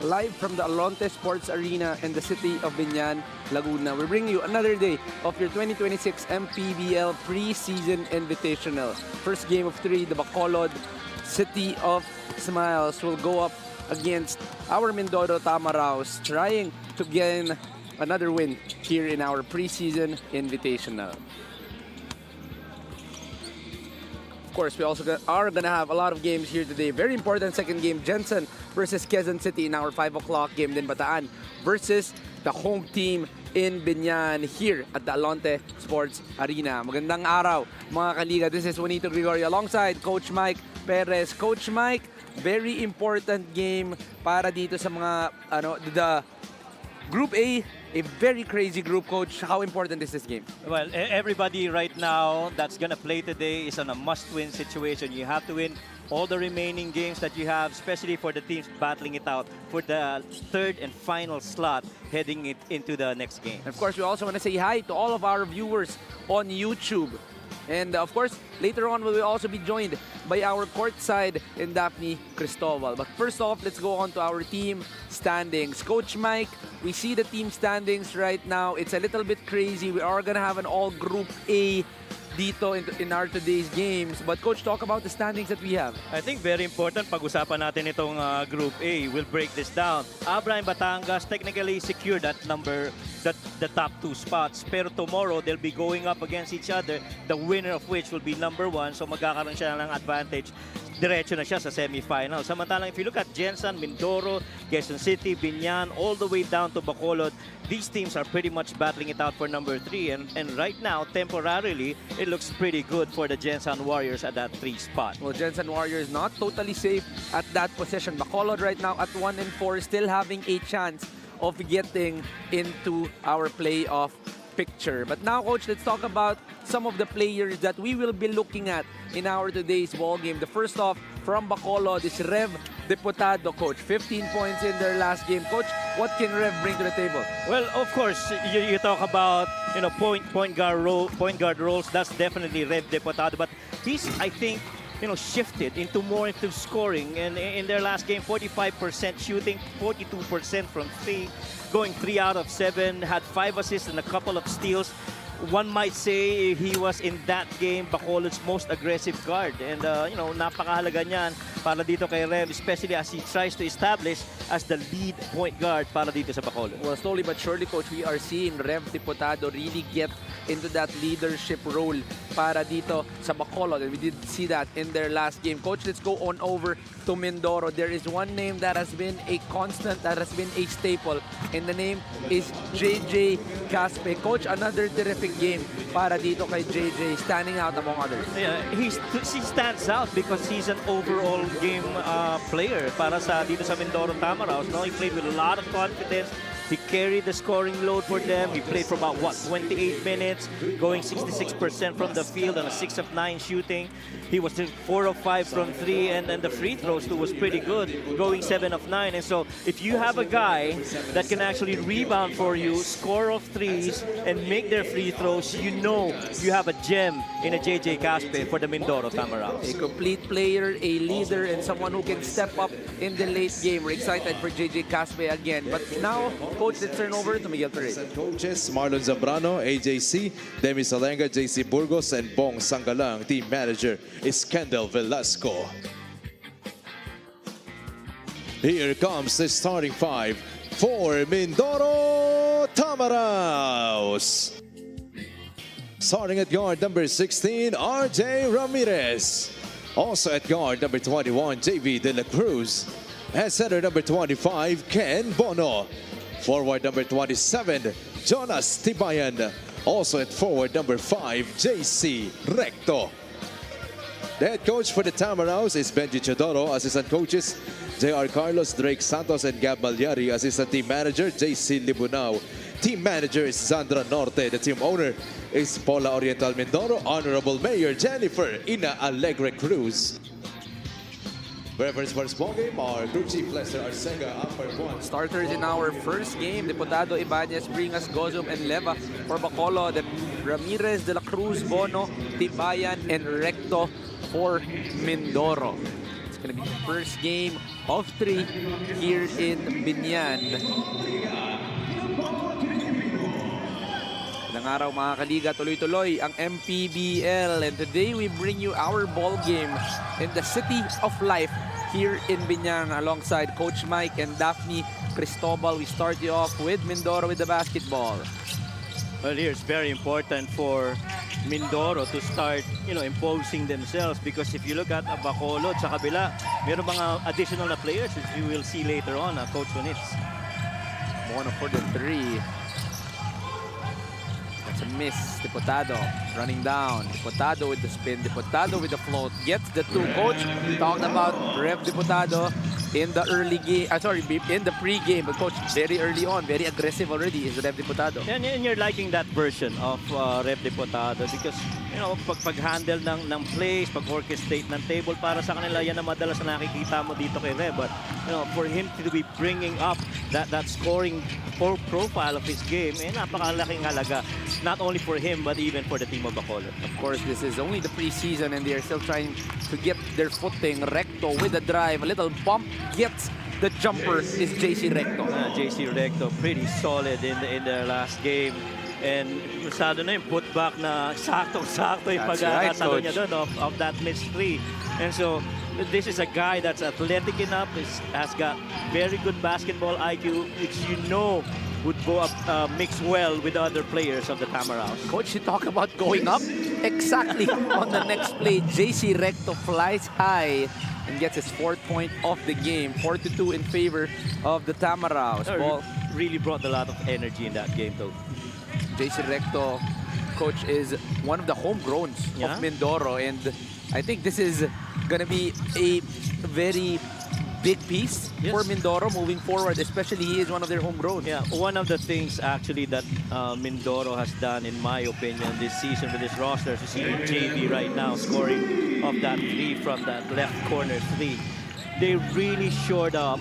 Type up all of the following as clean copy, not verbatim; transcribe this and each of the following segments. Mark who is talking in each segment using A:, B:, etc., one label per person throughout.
A: live from the Alonte Sports Arena in the city of Biñan, Laguna. We bring you another day of your 2026 MPBL Preseason Invitational. First game of 3, the Bacolod City of Smiles will go up against our Mindoro Tamaraos, trying to gain another win here in our Preseason Invitational. Of course, we also are going to have a lot of games here today. Very important second game, Jensen versus Quezon City in our 5 o'clock game. Then Bataan versus the home team in Biñan here at the Alonte Sports Arena. Magandang araw mga kaliga. This is Juanito Gregorio alongside Coach Mike Perez. Coach Mike, very important game para dito sa mga the Group A, a very crazy group, Coach. How important is this game?
B: Well, everybody right now that's going to play today is on a must-win situation. You have to win all the remaining games that you have, especially for the teams battling it out for the third and final slot heading into the next game.
A: And of course, we also want to say hi to all of our viewers on YouTube. And of course, later on, we will also be joined by our courtside in Daphne Cristobal. But first off, let's go on to our team standings. Coach Mike, we see the team standings right now. It's a little bit crazy. We are going to have an all Group A dito in our today's games. But Coach, talk about the standings that we have.
B: I think very important pag-usapan natin itong Group A. We'll break this down. Abra and Batangas technically secured that number, the top 2 spots. Pero tomorrow, they'll be going up against each other, the winner of which will be number 1. So magkakaroon siya ng advantage. Diretso na siya sa semifinal. Samantalang if you look at Jensen, Mindoro, Quezon City, Biñan, all the way down to Bacolod, these teams are pretty much battling it out for number 3. And right now, temporarily, it looks pretty good for the Jensen Warriors at that 3 spot.
A: Well, Jensen Warriors not totally safe at that position. Bacolod right now at 1 and 4, still having a chance of getting into our playoff picture. But now, Coach, let's talk about some of the players that we will be looking at in our today's ball game. The first off from Bacolod is Rev Deputado, Coach. 15 points in their last game. Coach, what can Rev bring to the table?
B: Well, of course, you talk about point guard roles. That's definitely Rev Deputado, but he's, I think, shifted into more into scoring. And in their last game, 45% shooting, 42% from 3, going 3 out of 7, had 5 assists and a couple of steals. One might say he was in that game Bacolod's most aggressive guard. And, napakahalaga niyan para dito kay Rev, especially as he tries to establish as the lead point guard para dito sa Bacolod.
A: Well, slowly but surely, Coach, we are seeing Rev Deputado really get into that leadership role para dito sa Bacolod. And we did see that in their last game. Coach, let's go on over to Mindoro. There is one name that has been a constant, that has been a staple, and the name is JJ Caspe. Coach, another terrific game para dito kay JJ, standing out among others.
B: Yeah, he stands out because he's an overall game player para dito sa Mindoro Tamaraos. No? He played with a lot of confidence. He carried the scoring load for them. He played for about, 28 minutes, going 66% from the field on a 6 of 9 shooting. He was 4 of 5 from 3, and the free throws too was pretty good, going 7 of 9. And so if you have a guy that can actually rebound for you, score of 3s, and make their free throws, you have a gem in a JJ Caspe for the Mindoro Tamaraos.
A: A complete player, a leader, and someone who can step up in the late game. We're excited for JJ Caspe again. But now, Coach, let's turn over to Miguel Perez.
C: Coaches Marlon Zambrano, AJC, Demi Salenga, JC Burgos, and Bong Sangalang. Team manager is Kendall Velasco. Here comes the starting 5 for Mindoro Tamaraos. Starting at guard number 16, RJ Ramirez. Also at guard number 21, JV De La Cruz. At center number 25, Ken Bono. Forward number 27, Jonas Tibayan. Also at forward number 5, JC Recto. The head coach for the Tamaraos is Benji Chodoro. Assistant coaches, JR Carlos, Drake Santos, and Gab Malyari. Assistant team manager, JC Libunao. Team manager is Sandra Norte. The team owner is Paula Oriental Mindoro. Honorable Mayor Jennifer Ina Alegre Cruz. Reference for this ball game are Group Chief Lester Arcega, upper 1.
A: Starters in our first game, Deputado Ibanez, Bringas, Gozum, and Leva for Bacolod. Ramirez, De La Cruz, Bono, Tibayan, and Recto for Mindoro. It's gonna be the first game of 3 here in Binyan. Magandang araw mga kaliga, tuloy-tuloy ang MPBL, and today we bring you our ball game in the City of Life here in Binyan alongside Coach Mike and Daphne Cristobal. We start you off with Mindoro with the basketball.
B: Well, here it's very important for Mindoro to start, imposing themselves, because if you look at Bacolod sa kabila, meron mga additional na players which we will see later on, Coach Units.
A: Mono for the 3. That's a miss. Diputado running down. Diputado with the spin. Diputado with the float. Gets the 2. Coach talked about Rev Diputado in the early game. In the pre-game. But Coach, very early on, very aggressive already is Rev Diputado.
B: And you're liking that version of Rev Diputado because, pag-handle ng plays, pag-orchestrate ng table, para sa kanila, yan ang madalas na nakikita mo dito kay Rev. But, for him to be bringing up that scoring profile of his game, napakalaking halaga. Not only for him, but even for the team of Bacolod.
A: Of course, this is only the preseason and they are still trying to get their footing. Recto with the drive, a little bump, gets the jumper is JC Recto.
B: JC Recto, pretty solid in their last game. And masyado na yung putback na sakto-sakto yung pagkakasalo niya doon of that missed 3. And so, this is a guy that's athletic enough, has got very good basketball IQ, which would go up, mix well with the other players of the Tamaraos.
A: Coach, you talk about going up. Exactly on the next play, JC Recto flies high and gets his 4th point of the game. 4-2 in favor of the Tamaraos. Ball
B: really brought a lot of energy in that game, though.
A: JC Recto, Coach, is one of the homegrowns of Mindoro, and I think this is going to be a very big piece for Mindoro moving forward, especially he is one of their homegrown.
B: Yeah, one of the things actually that Mindoro has done, in my opinion, this season with this roster, you see JV right now scoring off that 3 from that left corner 3. They really shored up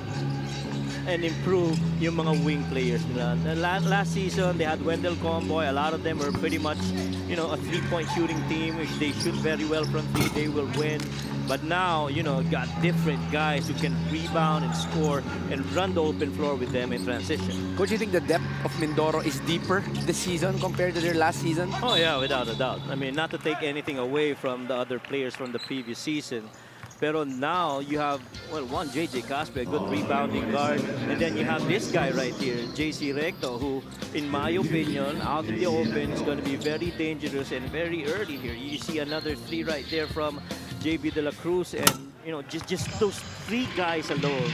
B: and improved yung mga wing players nila. Last season, they had Wendell Comboy. A lot of them were pretty much, a 3-point shooting team. If they shoot very well from 3, they will win. But now, got different guys who can rebound and score and run the open floor with them in transition.
A: Coach, you think the depth of Mindoro is deeper this season compared to their last season?
B: Oh yeah, without a doubt. I mean, not to take anything away from the other players from the previous season, pero now you have, one JJ Casper, a good rebounding guard, and then you have this guy right here, JC Recto, who, in my opinion, out in the open is going to be very dangerous and very early here. You see another 3 right there from JB De La Cruz, and just those 3 guys alone,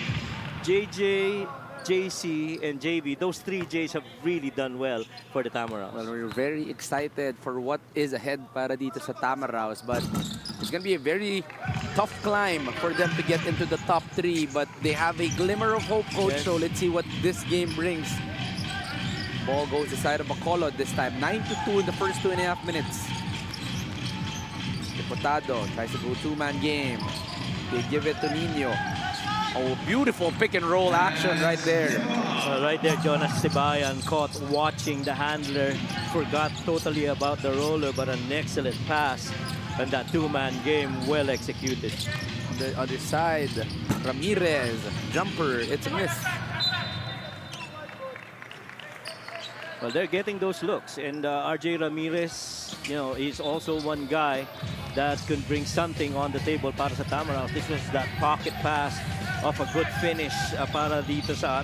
B: JJ, JC, and JB, those 3 Js have really done well for the Tamaraos.
A: Well, we're very excited for what is ahead para dito sa Tamaraos, but it's going to be a very tough climb for them to get into the top 3, but they have a glimmer of hope, Coach, so let's see what this game brings. Ball goes to the side of Bacolod this time. 9-2 in the first 2.5 minutes. Diputado tries to go 2-man game. They give it to Nino. Oh, beautiful pick and roll action right there.
B: Right there, Jonas Sibayan caught watching the handler. Forgot totally about the roller, but an excellent pass. And that 2-man game, well executed.
A: On the other side, Ramirez, jumper, it's a miss.
B: Well, they're getting those looks. And RJ Ramirez, he's also one guy that can bring something on the table para sa Tamaraos. This was that pocket pass of a good finish para dito sa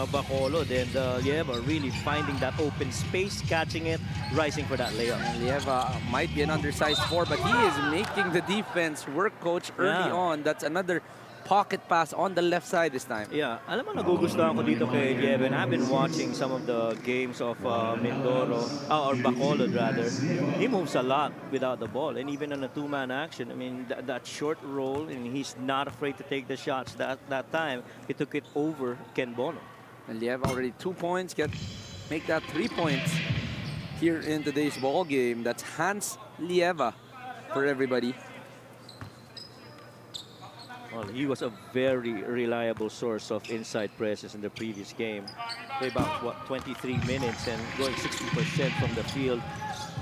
B: Bacolod, and Lieva really finding that open space, catching it, rising for that layup.
A: Lieva might be an undersized 4, but he is making the defense work, Coach, early on. That's another pocket pass on the left side this time.
B: Yeah, alam mo, nagugustuhan ko dito kay Lieva. I've been watching some of the games of Mindoro, or Bacolod rather. He moves a lot without the ball, and even on a 2-man action, I mean, that short roll, and he's not afraid to take the shots. That time, he took it over Ken Bono.
A: And Lieva already 2 points, make that 3 points here in today's ball game. That's Hans Lieva for everybody.
B: Well, Well, he was a very reliable source of inside presses in the previous game. Played about, what, 23 minutes and going 60% from the field.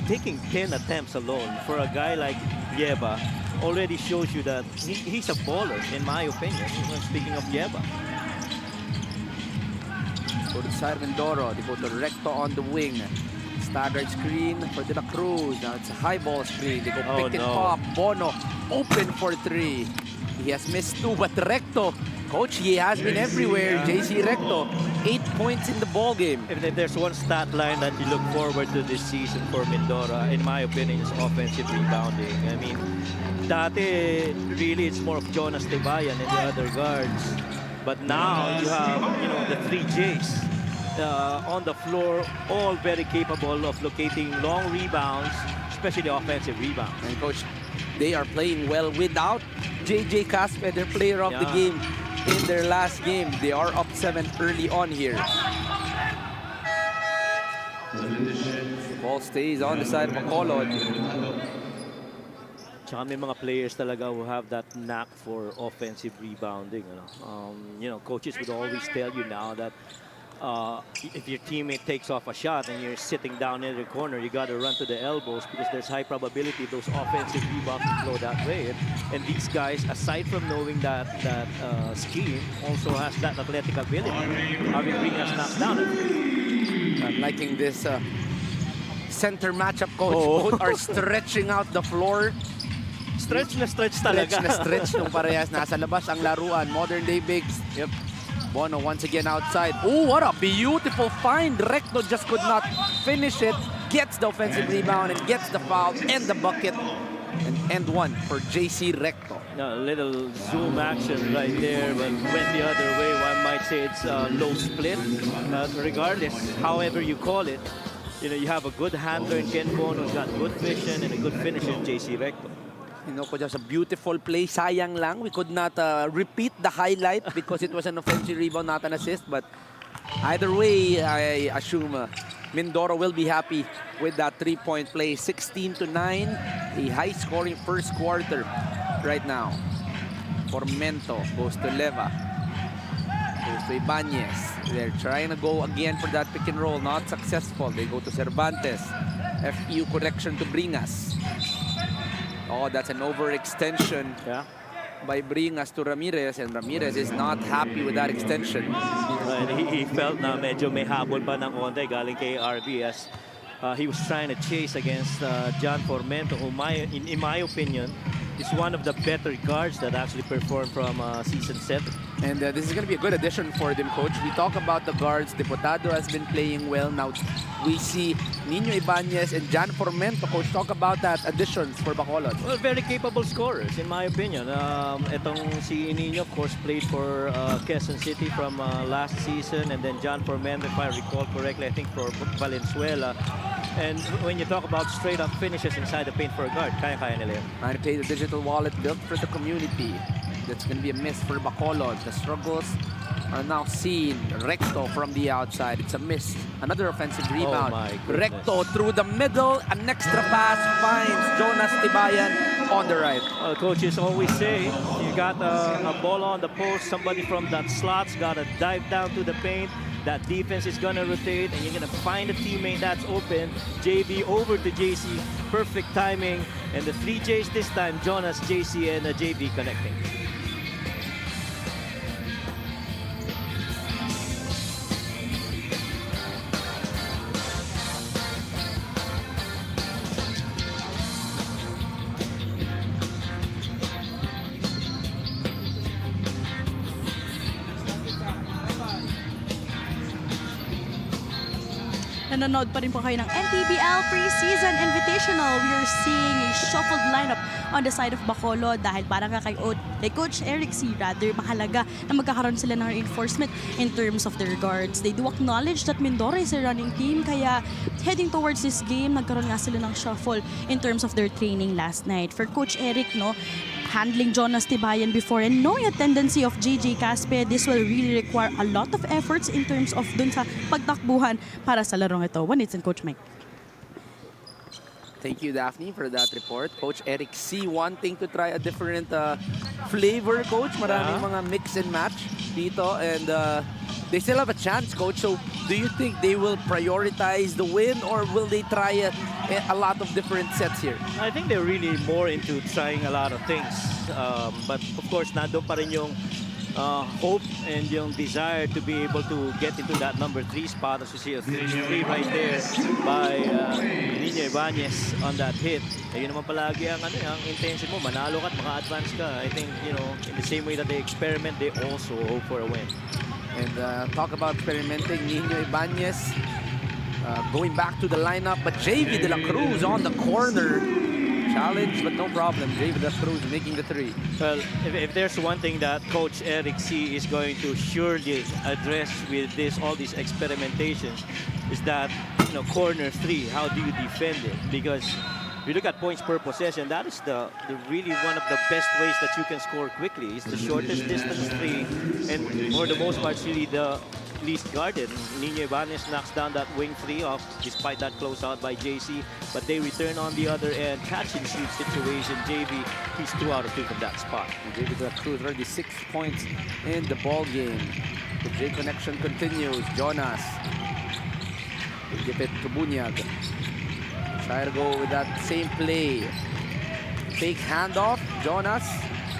B: Taking 10 attempts alone for a guy like Yeba already shows you that he's a baller, in my opinion, speaking of Yeba.
A: Go to side of Mindoro. They go to Recto on the wing. Staggered screen for De La Cruz. Now it's a high ball screen. They go pick and pop. Bono open for 3. He has missed 2, but Recto, coach, he has been everywhere. JC Recto, 8 points in the ball game.
B: If there's one stat line that you look forward to this season for Mindoro, in my opinion, is offensive rebounding. I mean, dati, really, it's more of Jonas Tibayan and the other guards. But now you have, the 3 Js on the floor, all very capable of locating long rebounds, especially offensive rebounds.
A: And coach, they are playing well without JJ Caspe, their player of the game in their last game. They are up 7 early on here. The ball stays on the side of Bacolod.
B: Tsaka may mga players talaga who have that knack for offensive rebounding. Coaches would always tell you now that if your teammate takes off a shot and you're sitting down in the corner, you got to run to the elbows because there's high probability those offensive rebounds will flow that way. And these guys, aside from knowing that scheme, also has that athletic ability. Having Bringas knocked down.
A: I'm liking this center matchup, coach. Both are stretching out the floor.
B: Stretch na stretch talaga.
A: Stretch na stretch nung parehas. Nasa labas ang laruan. Modern day bigs.
B: Yep.
A: Bono once again outside. Oh, what a beautiful find. Recto just could not finish it. Gets the offensive rebound and gets the foul and the bucket. And end one for JC Recto.
B: A little zoom action right there, but went the other way. One might say it's a low split. Regardless, however you call it, you have a good handler in Ken Bono who's got good vision and a good finisher in JC Recto.
A: Just a beautiful play. Sayang lang. We could not repeat the highlight because it was an offensive rebound, not an assist. But either way, I assume Mindoro will be happy with that 3-point play. 16-9. A high-scoring first quarter right now. Formento goes to Leva. Goes to Ibanez. They're trying to go again for that pick and roll. Not successful. They go to Cervantes. FEU correction to Bringas. Oh, that's an overextension by Bringas to Ramirez, and Ramirez is not happy with that extension.
B: And he felt na medyo may habol pa ng onte galing kay RB as he was trying to chase against John Formento, who in my opinion is one of the better guards that actually performed from season 7.
A: And this is going to be a good addition for them, coach. We talk about the guards. Deputado has been playing well. Now we see Nino Ibanez and John Formento. Coach, talk about that additions for Bacolod.
B: Well, very capable scorers, in my opinion. Itong si Nino, of course, played for Quezon City from last season. And then John Formento, if I recall correctly, I think for Valenzuela. And when you talk about straight-up finishes inside the paint for a guard, kaya-kaya nila yun.
A: And play the digital wallet built for the community. That's going to be a miss for Bacolod. The struggles are now seen. Recto from the outside. It's a miss. Another offensive rebound.
B: Oh my goodness.
A: Recto through the middle. An extra pass finds Jonas Tibayan on the right.
B: Coaches always say, you got a ball on the post, somebody from that slot's got to dive down to the paint. That defense is going to rotate, and you're going to find a teammate that's open. JB over to JC. Perfect timing. And the 3 Js this time, Jonas, JC, and JB connecting.
D: Nanonood pa rin po kayo ng MPBL Preseason Invitational. We are seeing a shuffled lineup on the side of Bacolod dahil parang kay Coach Eric C. rather mahalaga na magkakaroon sila ng reinforcement in terms of their guards. They do acknowledge that Mindoro is a running team, kaya heading towards this game, nagkaroon nga sila ng shuffle in terms of their training last night. For Coach Eric, handling Jonas Tibayan before and knowing a tendency of JJ Caspe, this will really require a lot of efforts in terms of dun sa pagtakbuhan para sa larong ito. One, it's in Coach Mike.
A: Thank you, Daphne, for that report. Coach Eric C. wanting to try a different flavor, Coach. Maraming mga mix and match dito. And they still have a chance, Coach. So do you think they will prioritize the win or will they try a lot of different sets here?
B: I think they're really more into trying a lot of things. But of course, nandun pa rin yung hope and yung desire to be able to get into that number 3 spot. As you see, a 3 right there by Nino Ibanez on that hit. Yun naman palagi ang, ang intention mo. Manalo ka at maka-advance ka. I think, you know, in the same way that they experiment, they also hope for a win.
A: And talk about experimenting, Nino Ibanez going back to the lineup, but JV De La Cruz on the corner. Challenge, but no problem. JV De La Cruz making the 3.
B: Well, if there's one thing that Coach Eric C. is going to surely address with all these experimentations is that, you know, corner 3, how do you defend it? Because if you look at points per possession, that is the really one of the best ways that you can score quickly. It's the shortest distance 3, and for the most part, really the least guarded. Nino Ibanez knocks down that wing 3 off despite that closeout by JC, but they return on the other end. Catch and shoot situation. JV, he's 2 out of 2 from that spot.
A: JV De La Cruz already 6 points in the ball game. The J connection continues. Jonas. They give it to Bunyag. Try to go with that same play. Fake handoff. Jonas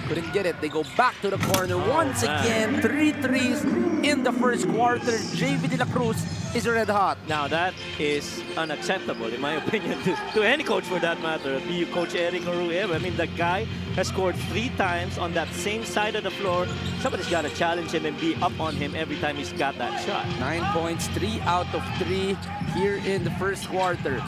A: couldn't get it. They go back to the corner once again. 3 threes in the first quarter. JV De La Cruz is red hot.
B: Now that is unacceptable, in my opinion, to any coach for that matter, be you Coach Eric or whoever. I mean, the guy has scored 3 times on that same side of the floor. Somebody's got to challenge him and be up on him every time he's got that shot.
A: 9 points, 3 out of 3 here in the first quarter.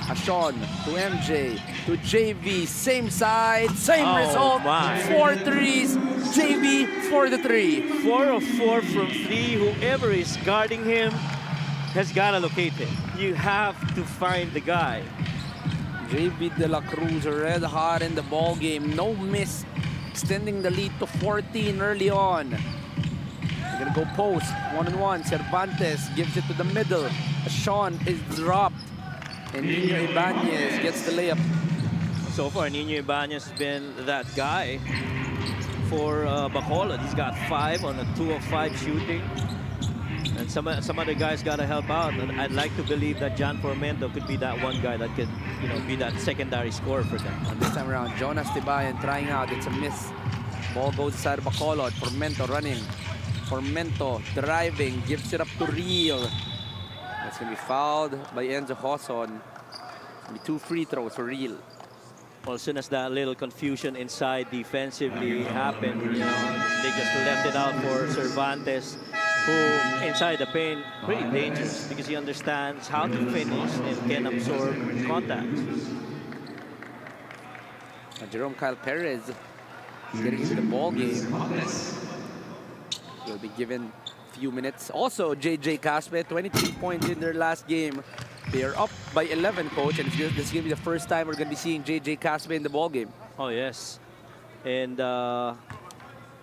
A: Ashon to MJ to JV, same side, same result.
B: My.
A: 4 threes, JV for the 3.
B: 4 of 4 from 3. Whoever is guarding him has got to locate him. You have to find the guy.
A: JV De La Cruz red hot in the ball game. No miss, extending the lead to 14 early on. They're gonna go post, 1-on-1. Cervantes gives it to the middle. Ashon is dropped. And Nino Ibanez gets the layup.
B: So far, Nino Ibanez has been that guy for Bacolod. He's got 5 on a 2 of 5 shooting. And some other guys got to help out. And I'd like to believe that John Formento could be that one guy that could, you know, be that secondary scorer for them.
A: And this time around, Jonas Tibayan trying out. It's a miss. Ball goes inside Bacolod. Formento running. Formento driving. Gives it up to Real. It's going to be fouled by Enzo Hoson. It's going to be 2 free throws for Real.
B: Well, as soon as that little confusion inside defensively happened, you know, they just left it out for Cervantes, who inside the paint, pretty dangerous because he understands how to finish and can absorb contact.
A: Jerome Kyle Perez getting into the ball game. Will be given few minutes. Also, JJ Caspe, 23 points in their last game. They are up by 11, Coach, and this is going to be the first time we're going to be seeing JJ Caspe in the ball game.
B: Oh, yes. And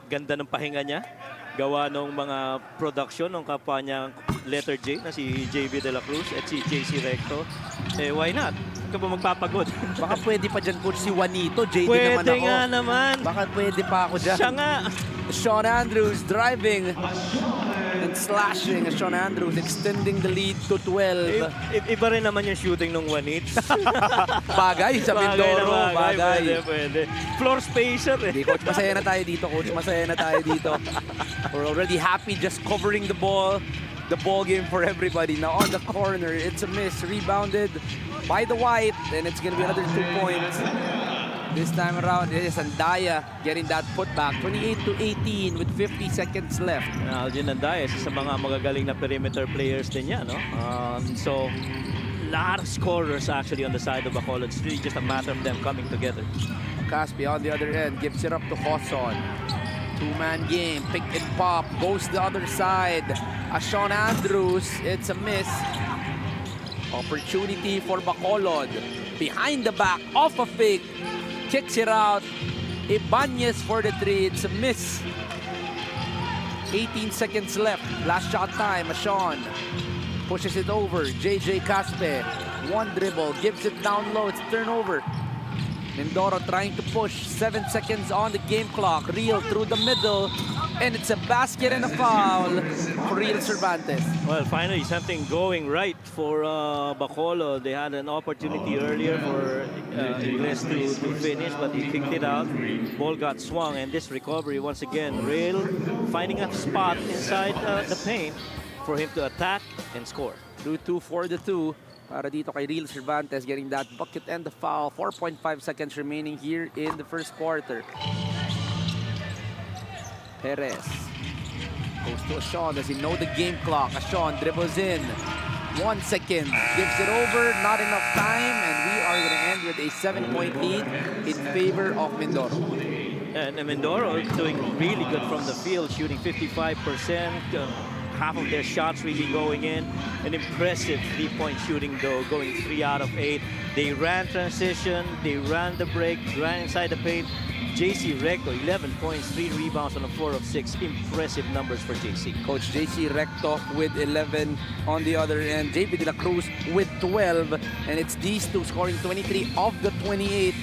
B: ganda ng pahinga niya. Gawa ng mga production ng kapwa niyang letter J na si JV De La Cruz at si JC Recto. Eh, why not? Huwag ka ba magpapagod?
A: Baka pwede pa dyan, Coach, si Juanito. JD
B: Pwede
A: naman ako.
B: nga naman.
A: Baka pwede pa ako dyan.
B: Siya nga.
A: Sean Andrews driving and slashing. Sean Andrews extending the lead to 12.
B: Iba rin naman yung shooting ng Juanits.
A: Bagay sa Mindoro. Bagay.
B: Pwede. Floor spacer eh.
A: Hindi, Coach, masaya na tayo dito, Coach. Masaya na tayo dito. We're already happy just covering the ball game for everybody. Now on the corner, it's a miss. Rebounded by the White, and it's going to be another 2 points. This time around, it is Andaya getting that putback. 28-18 with 50 seconds left.
B: Algin Andaya, isa sa mga magagaling na perimeter players din yan, no? So, a lot of scorers actually on the side of Bacolod. It's really just a matter of them coming together.
A: Caspi on the other end gives it up to Hoson. 2-man game, pick and pop, goes the other side. Sean Andrews, it's a miss. Opportunity for Bacolod. Behind the back, off a fake. Kicks it out. Ibanez for the 3. It's a miss. 18 seconds left. Last shot time. Sean pushes it over. JJ Caspe. one dribble, gives it down low, it's turnover. Mindoro trying to push, 7 seconds on the game clock. Real through the middle, and it's a basket and a foul for Real Cervantes.
B: Well, finally something going right for Bacolod. They had an opportunity earlier for Ingles to finish, but he kicked it out. Ball got swung, and this recovery once again, Real finding a spot inside the paint for him to attack and score.
A: Through 2 for the 2. Para dito kay Real Cervantes getting that bucket and the foul. 4.5 seconds remaining here in the first quarter. Perez goes to Ashawn. Does he know the game clock? Ashawn dribbles in. 1 second. Gives it over. Not enough time. And we are going to end with a 7-point lead in favor of Mindoro.
B: And Mindoro is doing really good from the field, shooting 55%. Half of their shots really going in. An impressive three-point shooting though, going 3 out of 8. They ran transition, they ran the break, ran inside the paint. JC Recto, 11 points, 3 rebounds on a 4 of 6. Impressive numbers for JC.
A: Coach JC Recto with 11 on the other end. JP De La Cruz with 12. And it's these two scoring 23 of the 28.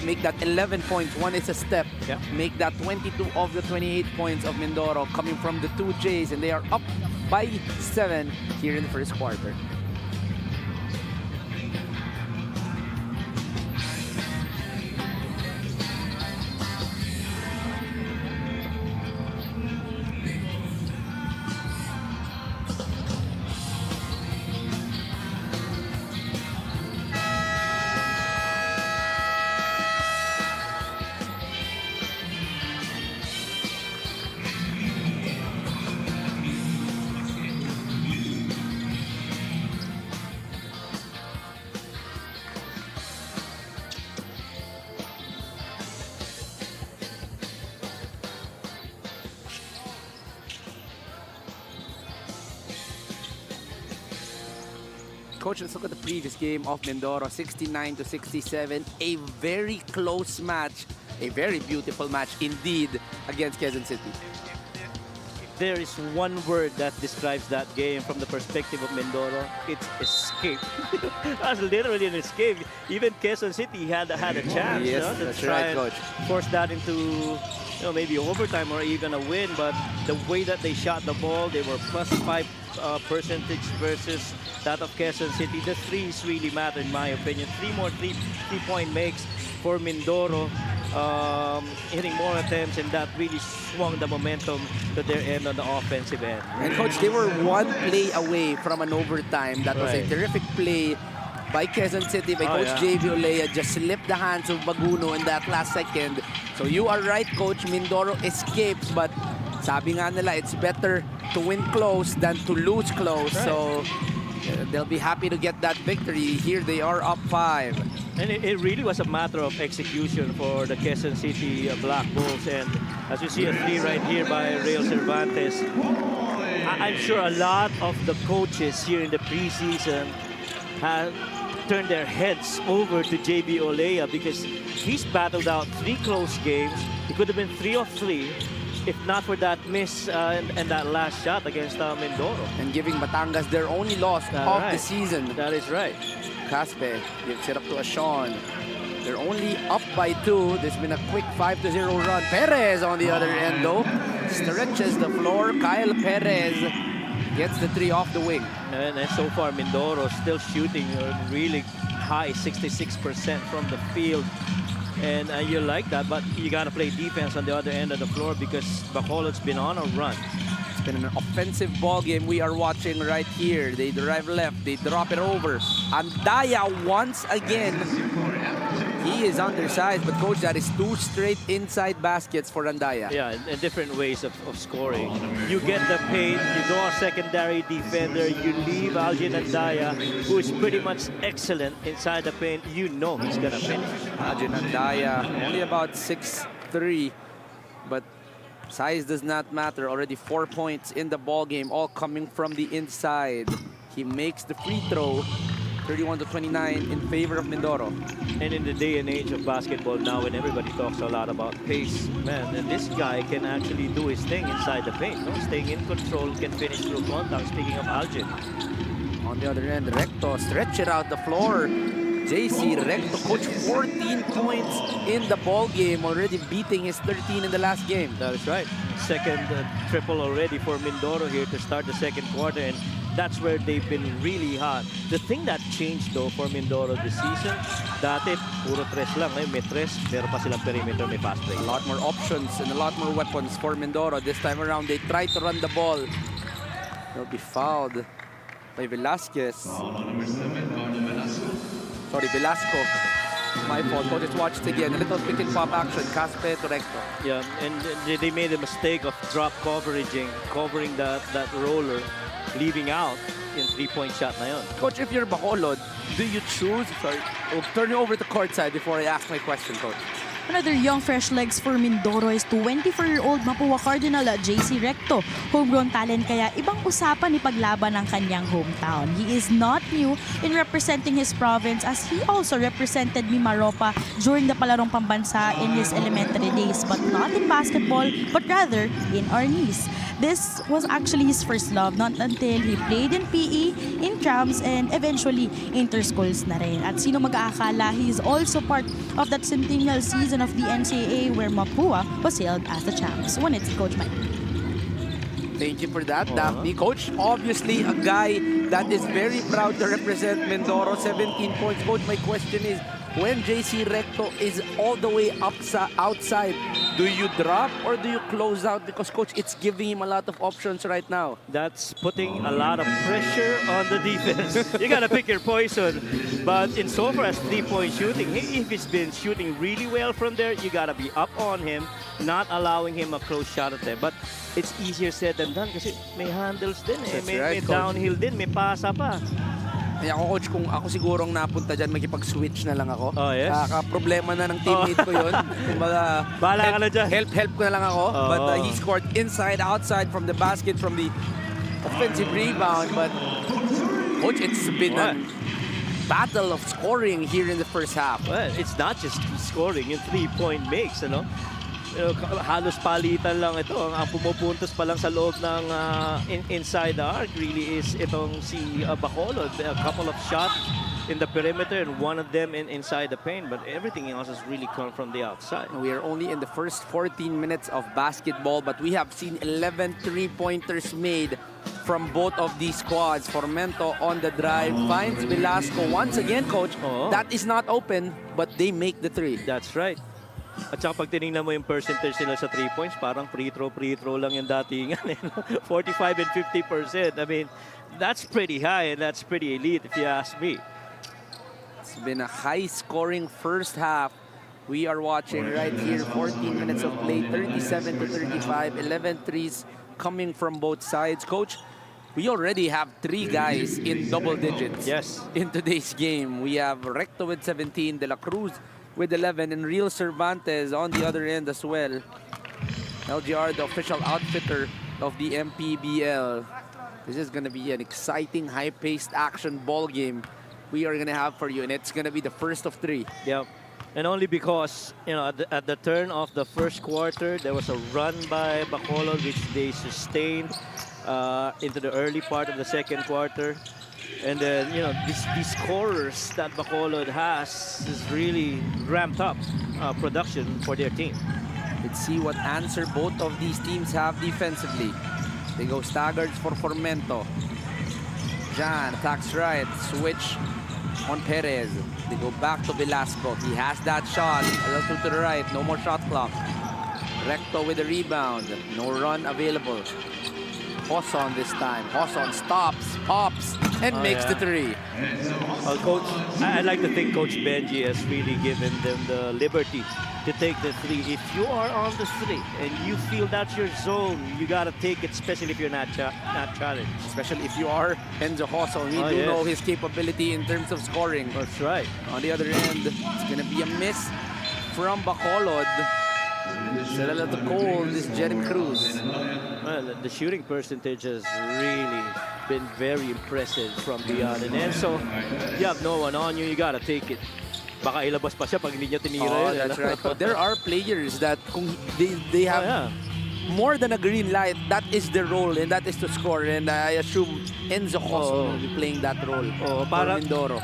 A: Make that 11 points. One is a step.
B: Yeah.
A: Make that 22 of the 28 points of Mindoro coming from the 2 J's. And they are up by 7 here in the first quarter. Coach, let's look at the previous game of Mindoro, 69-67. A very close match, a very beautiful match indeed against Quezon City.
B: There is one word that describes that game from the perspective of Mindoro. It's escape. That's literally an escape. Even Quezon City had a chance,
A: Yes,
B: to
A: that's
B: try
A: right,
B: and
A: Coach.
B: force that into maybe overtime or even a win. But the way that they shot the ball, they were +5 percentage versus that of Quezon City. The threes really matter in my opinion. 3 more three-point makes for Mindoro, hitting more attempts, and that really swung the momentum to their end on the offensive end.
A: And Coach, they were 1 play away from an overtime. That was a
B: Right.
A: terrific play by Quezon City, by Coach
B: yeah.
A: JV Olea. Just slipped the hands of Baguno in that last second. So you are right, Coach. Mindoro escapes, but sabi nga nila, it's better to win close than to lose close.
B: Right.
A: So they'll be happy to get that victory. Here they are up 5.
B: And it really was a matter of execution for the Quezon City Black Bulls. And as you see, a 3 right here by Real Cervantes. I'm sure a lot of the coaches here in the preseason have turned their heads over to JB Olea because he's battled out 3 close games. He could have been 3 of 3 if not for that miss and that last shot against Mindoro.
A: And giving Batangas their only loss of the season.
B: That is right.
A: Caspe gives it up to Ashawn. They're only up by 2. There's been a quick 5-0 run. Perez on the other end though. Stretches the floor. Kyle Perez gets the 3 off the wing.
B: And so far Mindoro still shooting really high, 66% from the field. And you like that, but you got to play defense on the other end of the floor because Bacolod's been on a run.
A: It's been an offensive ball game we are watching right here. They drive left, they drop it over. Andaya once again. He is undersized, but Coach, that is 2 straight inside baskets for Andaya.
B: Yeah, and different ways of scoring. You get the paint, you draw a secondary defender, you leave Algin Andaya, who is pretty much excellent inside the paint. You know he's going to finish.
A: Algin Andaya, only about 6'3", but size does not matter. Already 4 points in the ball game, all coming from the inside. He makes the free throw. 31-29 in favor of Mindoro.
B: And in the day and age of basketball now, when everybody talks a lot about pace, man, and this guy can actually do his thing inside the paint, no? Staying in control, can finish through contact. Speaking of Algin.
A: On the other end, Recto stretch it out the floor. JC Recto, coach, 14 points in the ball game, already beating his 13 in the last game.
B: That is right. Second triple already for Mindoro here to start the second quarter, and that's where they've been really hot. The thing that changed though for Mindoro this season, dati puro tres lang, ngayon may tres, meron pa silang perimeter, may fast break.
A: A lot more options and a lot more weapons for Mindoro. This time around, they try to run the ball. They'll be fouled by Velasquez. Sorry, Velasco. My fault. Coach, just watch it again. A little pick and pop action. Caspe to Recto.
B: Yeah, and they made a mistake of drop covering that roller, leaving out in three-point shot na yun.
A: Coach, if you're Bacolod, do you choose? Sorry, I'll turn you over to courtside before I ask my question, Coach.
D: Another young fresh legs for Mindoro is 24-year-old Mapua Cardinal JC Recto. Homegrown talent kaya ibang usapan ni paglaban ng kanyang hometown. He is not new in representing his province as he also represented Mimaropa during the palarong pambansa in his elementary days, but not in basketball but rather in Arnis. This was actually his first love, not until he played in PE, in trams, and eventually inter-schools na rin. At sino mag-aakala, he is also part of that centennial season of the NCAA where Mapua was hailed as the champs. One, it's Coach Mike.
A: Thank you for that, Daphne. Coach, obviously a guy that is very proud to represent Mindoro. 17 points. Coach, my question is, when JC Recto is all the way outside, do you drop or do you close out? Because, Coach, it's giving him a lot of options right now.
B: That's putting a lot of pressure on the defense. You gotta pick your poison. But in so far as three-point shooting, if he's been shooting really well from there, you gotta be up on him, not allowing him a close shot at them. But it's easier said than done kasi may handles din eh.
A: That's
B: May
A: right, Coach.
B: downhill din, may pasa pa.
A: Kaya ako, Coach, kung ako sigurong napunta dyan, makipag-switch na lang ako.
B: Oh, yes.
A: Problema na ng teammate ko yun. Kumbaga,
B: Bahala ka na dyan.
A: Help ko na lang ako.
B: Oh.
A: But he scored inside, outside from the basket, from the offensive rebound. But, Coach, it's been a battle of scoring here in the first half.
B: Well, it's not just scoring, yung three-point makes, ano? Halos palitan lang ito. Ang pumupuntos pa lang sa loob ng inside the arc really is itong si Bacolod. A couple of shots in the perimeter and one of them inside the paint, but everything else has really come from the outside.
A: We are only in the first 14 minutes of basketball, but we have seen 11 three-pointers made from both of these squads. Formento on the drive, finds Velasco once again, Coach. That is not open, but they make the three.
B: That's right. At saka pag tinignan mo yung percentage nila sa 3 points, parang free throw lang yung datingan. 45 and 50%. I mean, that's pretty high and that's pretty elite if you ask me.
A: It's been a high-scoring first half. We are watching right here, 14 minutes of play, 37 to 35, 11 threes coming from both sides. Coach, we already have 3 guys in double digits in today's game. We have Recto with 17, De La Cruz with 11, and Real Cervantes on the other end as well. LGR, the official outfitter of the MPBL. This is going to be an exciting, high-paced action ball game we are going to have for you, and it's going to be the first of 3.
B: Yeah, and only because, you know, at the turn of the first quarter, there was a run by Bacolod, which they sustained into the early part of the second quarter. And then, you know, these scorers that Bacolod has is really ramped up production for their team.
A: Let's see what answer both of these teams have defensively. They go staggered for Formento. Jan attacks right, switch on Perez. They go back to Velasco. He has that shot, a little to the right, no more shot clock. Recto with the rebound, no run available. Hoson this time. Hoson stops, pops, and makes the 3.
B: Well, Coach, I like to think Coach Benji has really given them the liberty to take the 3. If you are on the 3 and you feel that's your zone, you got to take it, especially if you're not challenged.
A: Especially if you are Enzo Hoson. We do know his capability in terms of scoring.
B: That's right.
A: On the other end, it's going to be a miss from Bacolod. Still a little cold, this Jeremy Cruz.
B: Well, the shooting percentage has really been very impressive from beyond. And then, so you have no one on you, you gotta take it. Baka ilabas pa siya pag hindi niya tinira.
A: That's right. But there are players that kung they have more than a green light, that is the role and that is to score. And I assume Enzo Cosmo will be playing that role for Mindoro.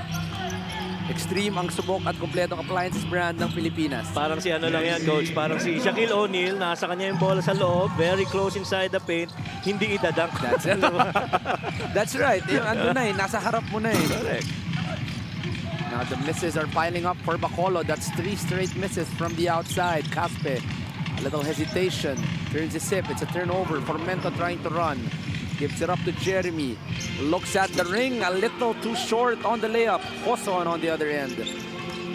A: Extreme ang subok at kompletong appliances brand ng Pilipinas.
B: Parang si ano lang yan, coach. Parang si Shaquille O'Neal, nasa kanya yung bola sa loob, very close inside the paint, hindi idadunk.
A: That's it. That's right. Yung ano na nasa harap mo na
B: Correct.
A: Now the misses are piling up for Bacolod. That's 3 straight misses from the outside. Caspe, a little hesitation, turns his hip. It's a turnover. Formento trying to run. Gives it up to Jeremy. Looks at the ring, a little too short on the layup. Hoson on the other end.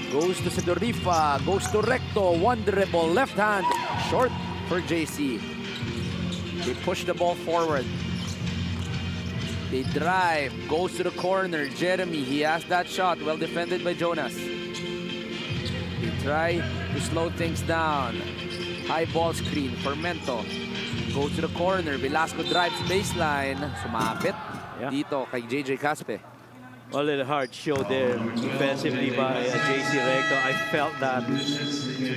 A: Goes to Sidorifa, goes to Recto. One dribble, left hand, short for JC. They push the ball forward. They drive, goes to the corner. Jeremy, he has that shot, well defended by Jonas. They try to slow things down. High ball screen, Fermento. Goes to the corner, Velasco drives baseline. Sumapit dito kay JJ Caspe.
B: A little hard show there defensively by JC Recto. I felt that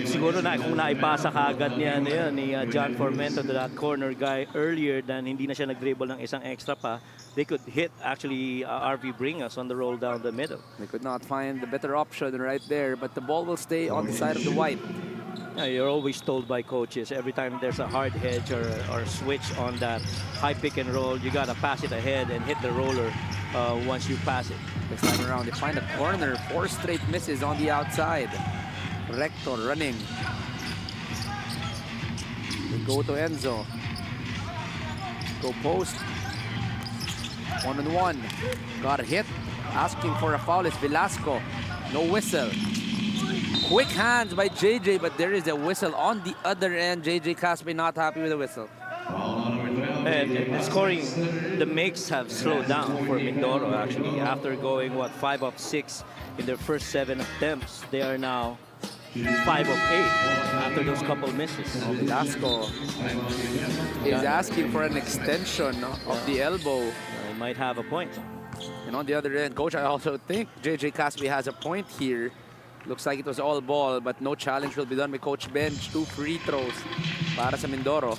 B: siguro na kung naipasa kaagad niya ni John Formento to that corner guy earlier than hindi na siya nag-dribble ng isang extra pa, they could hit actually RV Bringas on the roll down the middle.
A: They could not find the better option right there, but the ball will stay on the side of the white.
B: You're always told by coaches every time there's a hard hedge or switch on that high pick and roll, you gotta pass it ahead and hit the roller once you pass it.
A: This time around, they find a corner. 4 straight misses on the outside. Recto running. They go to Enzo. Go post. 1-on-1. Got hit. Asking for a foul is Velasco. No whistle. Quick hands by JJ, but there is a whistle on the other end. JJ Caspe not happy with the whistle.
B: And scoring, the makes have slowed down for Mindoro actually. After going, 5 of 6 in their first 7 attempts, they are now 5 of 8 after those couple misses.
A: Velasco is asking for an extension of the elbow.
B: He might have a point.
A: And on the other end, coach, I also think JJ Caspe has a point here. Looks like it was all ball, but no challenge will be done by Coach Bench. 2 free throws para sa Mindoro.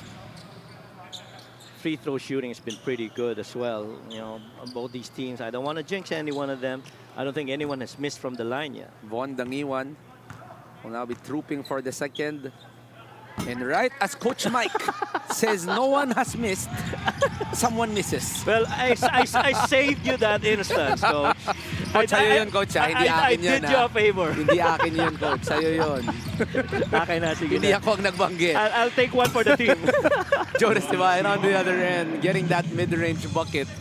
B: Free throw shooting has been pretty good as well. You know, both these teams, I don't want to jinx any one of them. I don't think anyone has missed from the line yet.
A: Von Dangiwan will now be trooping for the second. And right as Coach Mike says no one has missed, someone misses.
B: Well, I saved you that instance, Coach.
A: Coach, sa'yo yun, Coach. Hindi akin yun.
B: I did you a favor.
A: Hindi akin yun, Coach. Sa'yo yun.
B: Akin na, sige
A: Hindi
B: na.
A: ako ang nagbanggit.
B: I'll take one for the team.
A: Jonas, diba? And on the other end, getting that mid-range bucket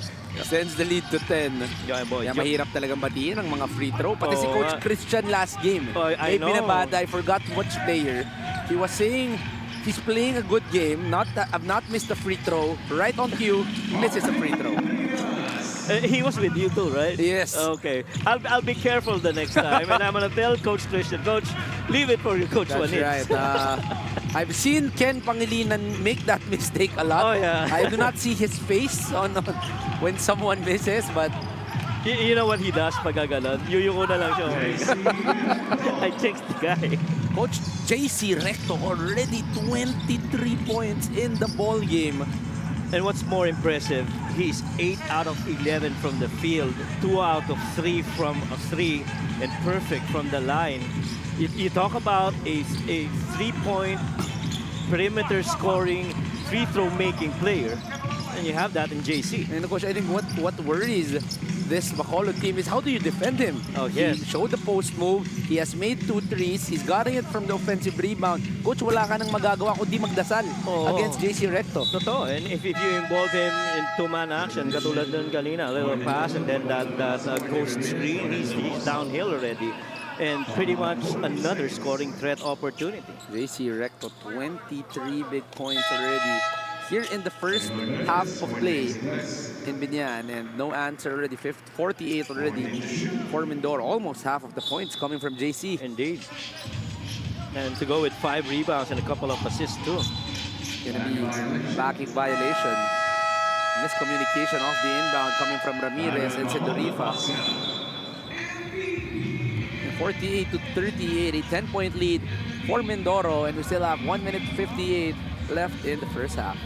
A: sends the lead to 10.
B: Yeah, boy.
A: Kaya mahirap talagang batiin ang mga free throw. Pati si Coach Christian last game.
B: I know.
A: Binabada, I forgot which player. He was saying he's playing a good game. I've not missed a free throw. Right on cue, misses a free throw.
B: He was with you too, right?
A: Yes.
B: Okay. I'll be careful the next time. And I'm going to tell Coach Christian, Coach, leave it for your Coach
A: That's
B: Juanitz.
A: right. I've seen Ken Pangilinan make that mistake a lot.
B: Oh, yeah.
A: I do not see his face on when someone misses, but
B: You know what he does pag gaganon? Yuyuko na lang siya. I checked the guy.
A: Coach JC Recto already 23 points in the ball game.
B: And what's more impressive, he's 8 out of 11 from the field, 2 out of 3 from 3, and perfect from the line. You talk about a 3-point perimeter scoring, free throw making player, and you have that in JC.
A: And Coach, I think what worries this Bacolod team is how do you defend him?
B: Oh, yes.
A: He showed the post move. He has made 2 threes. He's gotten it from the offensive rebound. Coach, wala ka nang magagawa kundi magdasal against JC Recto.
B: Totoo. And if you involve him in 2-man action, katulad dun kanina, a little pass and then that ghost screen, he's downhill already. And pretty much another scoring threat opportunity.
A: JC Recto, 23 big points already here in the first half of play in Binyan, and no answer already. 48 already for Mindoro. Almost half of the points coming from JC.
B: Indeed. And to go with 5 rebounds and a couple of assists too.
A: Gonna be backing violation. Miscommunication off the inbound coming from Ramirez and Sidorifa. 48 to 38, a 10-point lead for Mindoro, and we still have 1 minute 58 left in the first half.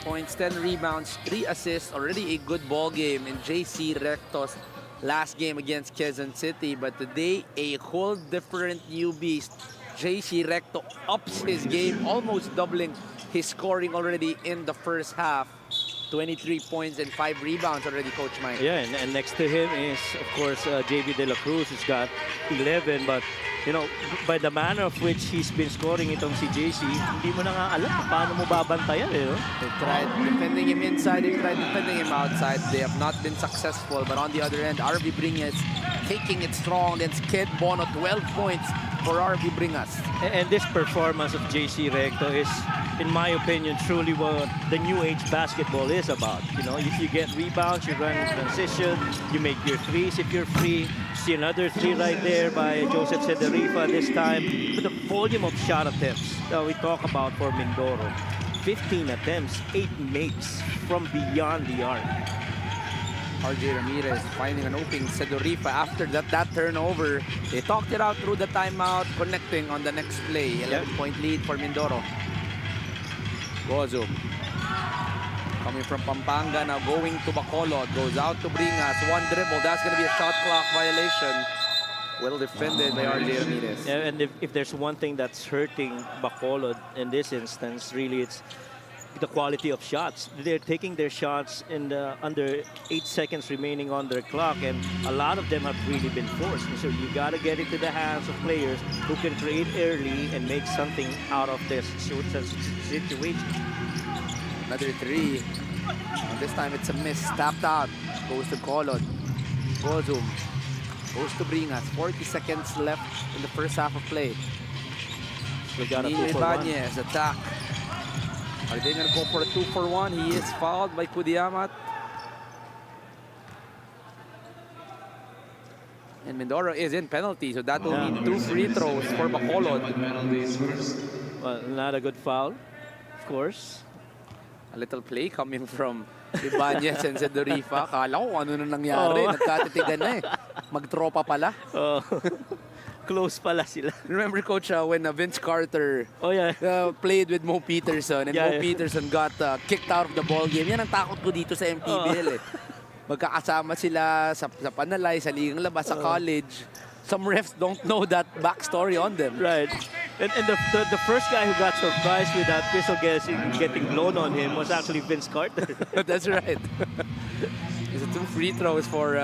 A: Points, 10 rebounds, 3 assists. Already a good ball game in JC Recto's last game against Quezon City. But today, a whole different new beast. JC Recto ups his game, almost doubling his scoring already in the first half. 23 points and 5 rebounds already, Coach Mike.
B: Yeah, and next to him is, of course, JB De La Cruz, who's got 11. But, you know, by the manner of which he's been scoring itong si JC, hindi mo na nga alam paano mo babantayan, eh, no?
A: They tried defending him inside, they tried defending him outside. They have not been successful. But on the other end, RB Bringas taking it strong against Ked Bono. 12 points for RB Bringas.
B: And this performance of JC Recto is, in my opinion, truly what the new age basketball is about. You know, if you get rebounds, you run in transition, you make your threes if you're free. See another three right there by Joseph Cederifa this time. But the volume of shot attempts that we talk about for Mindoro. 15 attempts, 8 makes from beyond the arc.
A: RJ Ramirez finding an opening. Cedorifa after that turnover. They talked it out through the timeout, connecting on the next play. 11-point lead for Mindoro. Gozum. Coming from Pampanga, now going to Bacolod. Goes out to Bringas. One dribble. That's going to be a shot clock violation. Well defended by RJ Ramirez.
B: Yeah, and if there's one thing that's hurting Bacolod in this instance, really it's the quality of shots. They're taking their shots in the under 8 seconds remaining on their clock, and a lot of them have really been forced. And so you got to get into the hands of players who can create early and make something out of this situation.
A: Another three. And this time it's a miss. Tapped out. Goes to Colod. Gozum. Goes to Bringas. 40 seconds left in the first half of play.
B: We got a
A: Nino
B: 2-for-1.
A: Ibanez attack. Are they going to go for a 2-for-1? He is fouled by Kudiamat. And Mindoro is in penalty, so that will mean 2 free throws for Bacolod.
B: Well, not a good foul, of course.
A: A little play coming from Ibanez and Cedorifa. Kala ko ano na nangyari. Nagkatitigan na eh. Magtropa pala.
B: Oh. Close pala sila.
A: Remember, Coach, when Vince Carter played with Mo Peterson and Mo Peterson got kicked out of the ball game. Yan ang takot ko dito sa MPBL. Magkakasama sila sa Panalay, sa Ligang Labas, sa college. Some refs don't know that backstory on them.
B: Right. And the first guy who got surprised with that whistle getting blown on him was actually Vince Carter.
A: That's right. It's 2 free throws for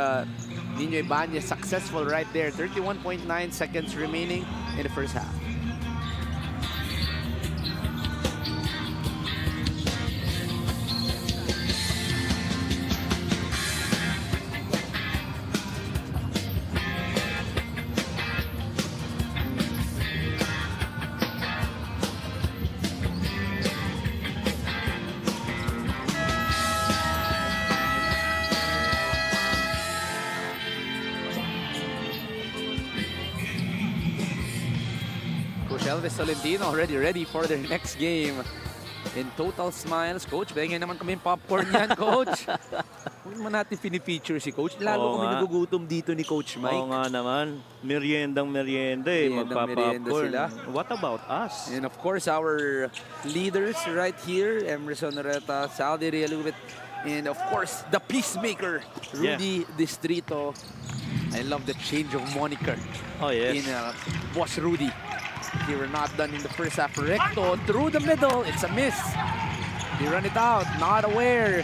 A: Nino Ibanez. Successful right there. 31.9 seconds remaining in the first half. Elvis Tolentino already ready for their next game. In total smiles, Coach. Bigyan naman kami yung popcorn yan, Coach. Huwag naman natin pinifeature si Coach. Lalo kami nagugutom dito ni Coach Mike.
B: Oo nga naman. Meriendang merienda eh. Magpa-popcorn. What about us?
A: And of course, our leaders right here. Emerson Oreta, Saldi Realubit, and of course, the Peacemaker, Rudy Distrito. I love the change of moniker.
B: Oh, yes.
A: In Boss Rudy. They were not done in the first half. Recto through the middle. It's a miss. They run it out. Not aware.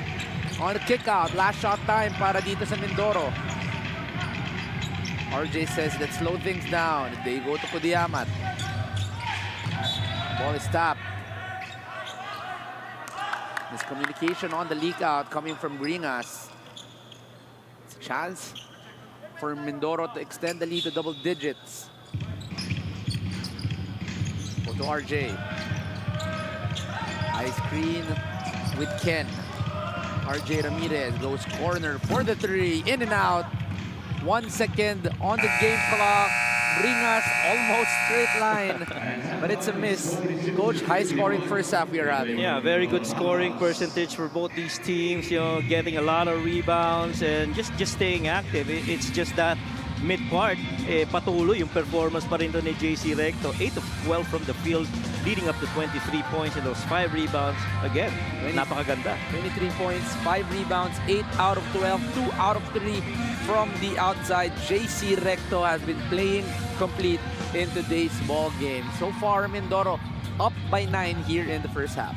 A: On the kick out. Last shot time para dito sa Mindoro. RJ says, let's slow things down. They go to Kudiamat. Ball is tapped. Miscommunication on the leak out coming from Bringas. It's a chance for Mindoro to extend the lead to double digits. Go to RJ. High screen with Ken. RJ Ramirez goes corner for the three. In and out. 1 second on the game clock. Bringas almost straight line, but it's a miss. Coach, high scoring first half we are having.
B: Yeah, very good scoring percentage for both these teams. You know, getting a lot of rebounds and just staying active. It's just that mid part, patuloy yung performance pa rin doon ni JC Recto. 8 of 12 from the field, leading up to 23 points and those 5 rebounds. Again, napakaganda.
A: 23 points, 5 rebounds, 8 out of 12, 2 out of 3 from the outside. JC Recto has been playing complete in today's ball game. So far, Mindoro up by 9 here in the first half.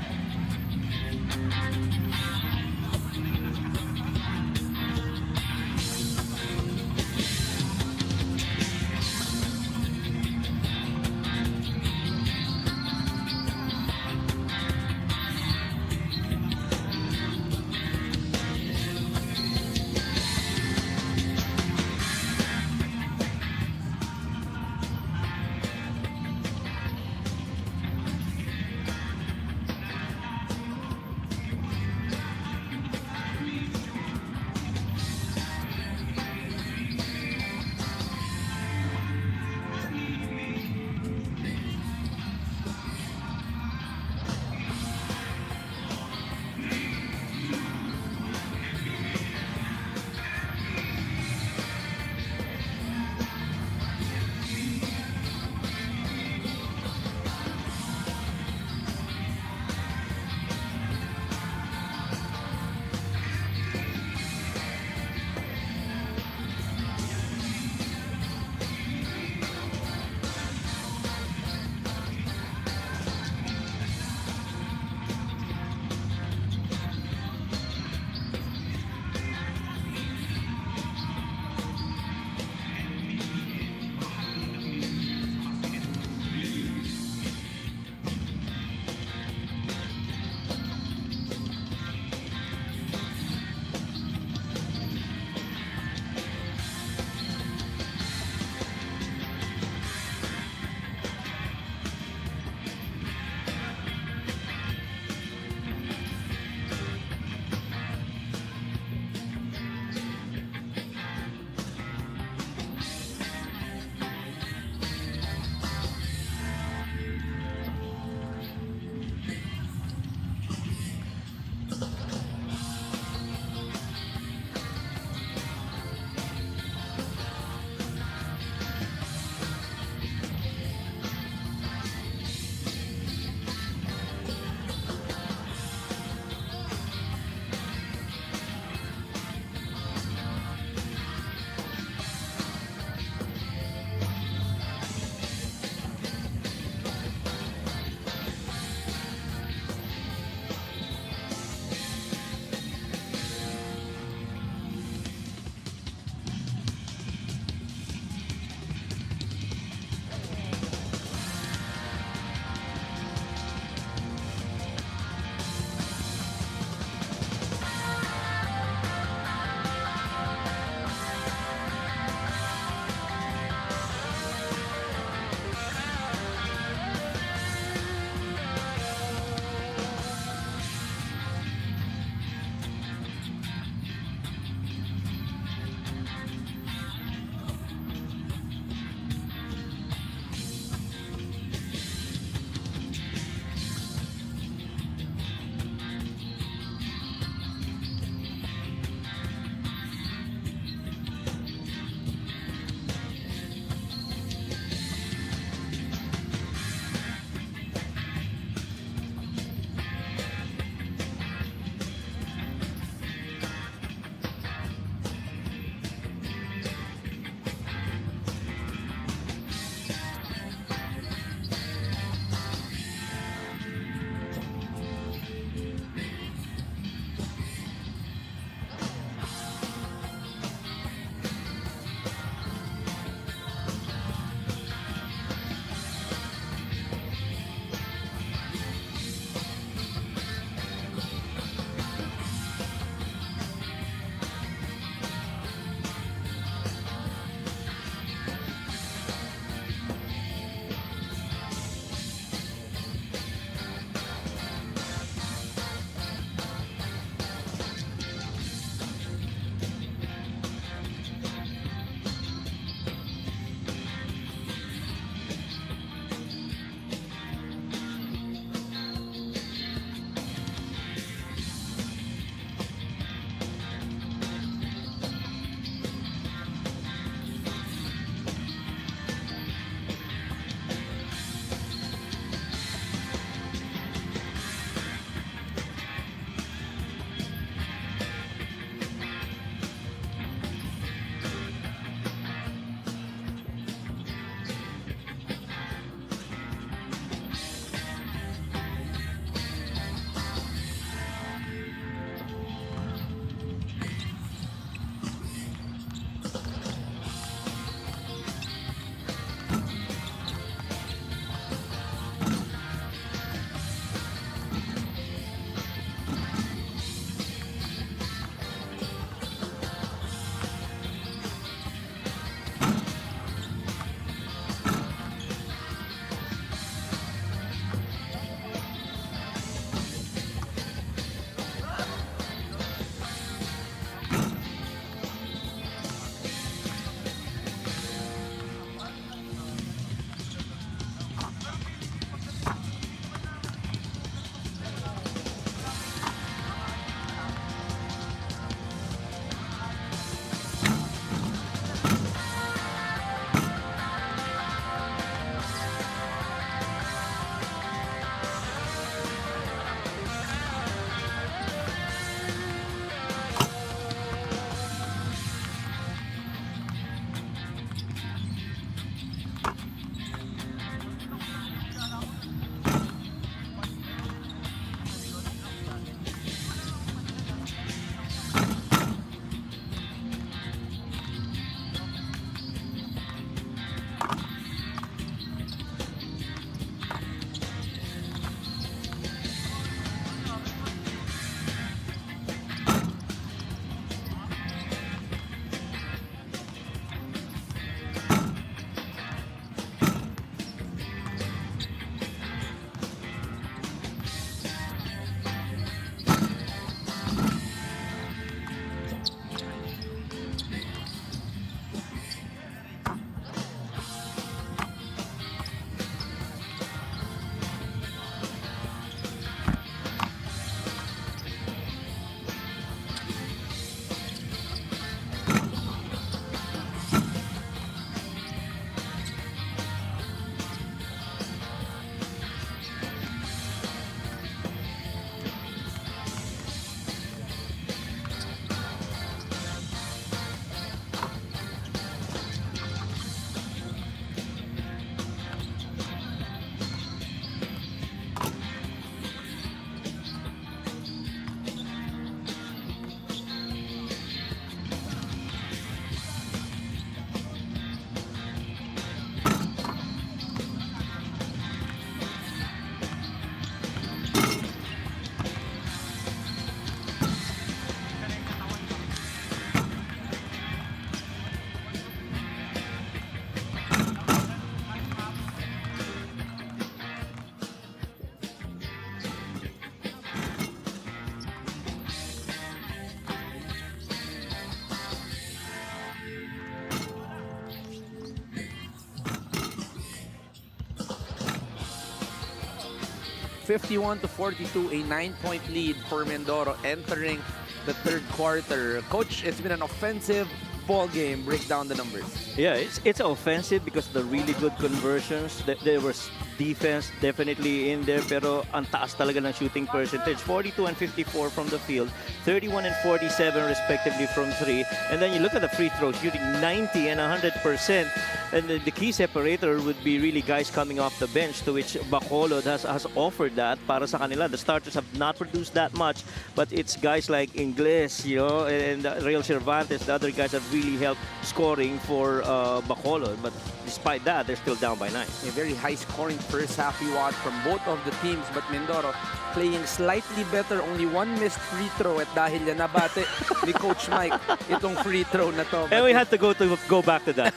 A: 51-42, a 9-point lead for Mindoro entering the third quarter. Coach, it's been an offensive ball game. Break down the numbers.
B: Yeah, it's offensive because the really good conversions. There was defense definitely in there, pero ang taas talaga ng shooting percentage. 42 and 54 from the field, 31 and 47 respectively from 3. And then you look at the free throws, shooting 90 and 100%. And the key separator would be really guys coming off the bench, to which Bacolod has offered that para sa kanila. The starters have not produced that much, but it's guys like Ingles, you know, and Real Cervantes, the other guys have really helped scoring for Bacolod. But despite that, they're still down by 9.
A: A very high-scoring first half we watched from both of the teams, but Mindoro playing slightly better. Only one missed free throw at dahil yan nabate ni Coach Mike itong free throw na to.
B: And we had to go back to that.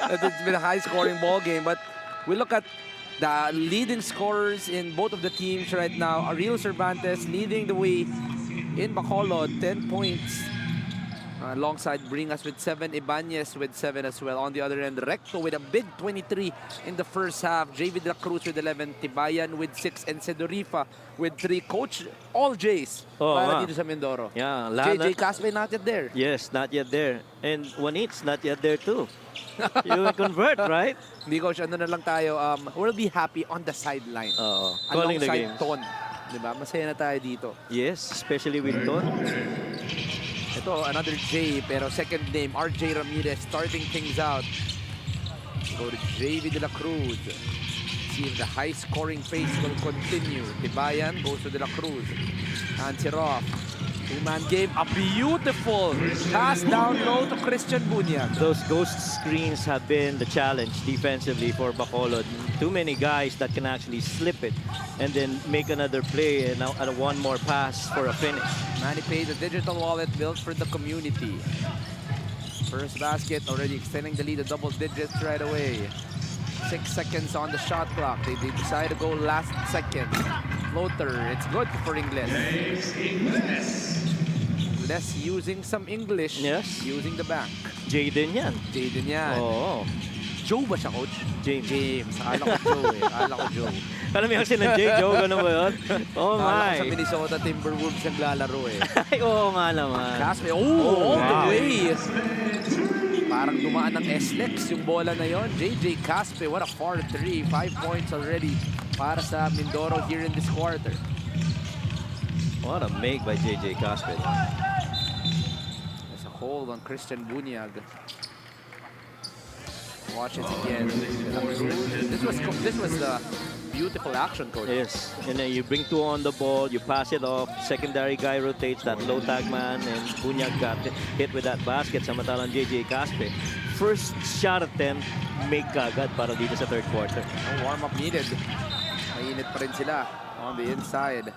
A: It's been a high-scoring ball game, but we look at the leading scorers in both of the teams right now. Ariel Cervantes leading the way in Bacolod, 10 points. Alongside Bringas with 7, Ibanez with 7 as well. On the other end, Recto with a big 23 in the first half. JV de la Cruz with 11, Tibayan with 6, and Sedorifa with 3. Coach, all J's para dito sa Mindoro.
B: Yeah,
A: JJ Caspe not yet there.
B: Yes, not yet there. And Juanit's not yet there too. You will convert, right?
A: Hindi, Coach, ano na lang tayo. We'll be happy on the sideline.
B: Calling the
A: Alongside
B: games.
A: Ton. Diba? Masaya na tayo dito.
B: Yes, especially with Ton.
A: Ito, another J, pero second name, RJ Ramirez starting things out. Go to JV de la Cruz. See if the high-scoring pace will continue. Tibayan goes to de la Cruz. Hands it off. Two-man game. A beautiful pass down low to Christian Bunyag.
B: Those ghost screens have been the challenge defensively for Bacolod. Too many guys that can actually slip it and then make another play and one more pass for a finish.
A: Manny paid the digital wallet built for the community. First basket already extending the lead to double digits right away. 6 seconds on the shot clock. They decide to go last second. Floater. It's good for Ingles. Ingles using some English.
B: Yes.
A: Using the bank.
B: Jaden yan.
A: Jaden yan.
B: Oo.
A: Joe ba siya, Coach?
B: James.
A: Akala ko Joe eh. Akala ko Joe.
B: Alam mo yung kasi ng J. Joe, gano'n ba yun? Oh
A: Akala ko sa
B: my.
A: Minnesota Timberwolves naglalaro eh.
B: Ay, oo nga naman.
A: Caspe. All the
B: wow.
A: way. Parang dumaan ng SLEX yung bola na yon. JJ Caspe, what a far 3. 5 points already para sa Mindoro here in this quarter.
B: What a make by JJ Caspe.
A: There's a hold on Christian Bunyag. Watch it again. This was the beautiful action, Coach.
B: Yes, and then you bring 2 on the ball, you pass it off, secondary guy rotates, that low tag man, and Bunyag got hit with that basket, samantalang JJ Caspe. First shot attempt, make kagad para dito sa third quarter.
A: No warm-up needed. Mainit pa rin sila on the inside.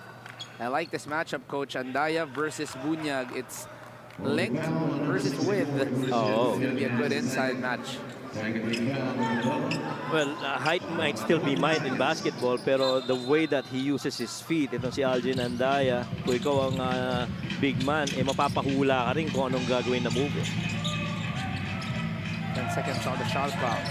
A: I like this matchup, Coach. Andaya versus Bunyag. It's length versus width.
B: Oh.
A: It's gonna be a good inside match.
B: Well, height might still be might in basketball, pero the way that he uses his feet, itong si Algin Andaya, kung ikaw ang big man, mapapahula ka rin kung anong gagawin na move.
A: 10 seconds on the shot clock.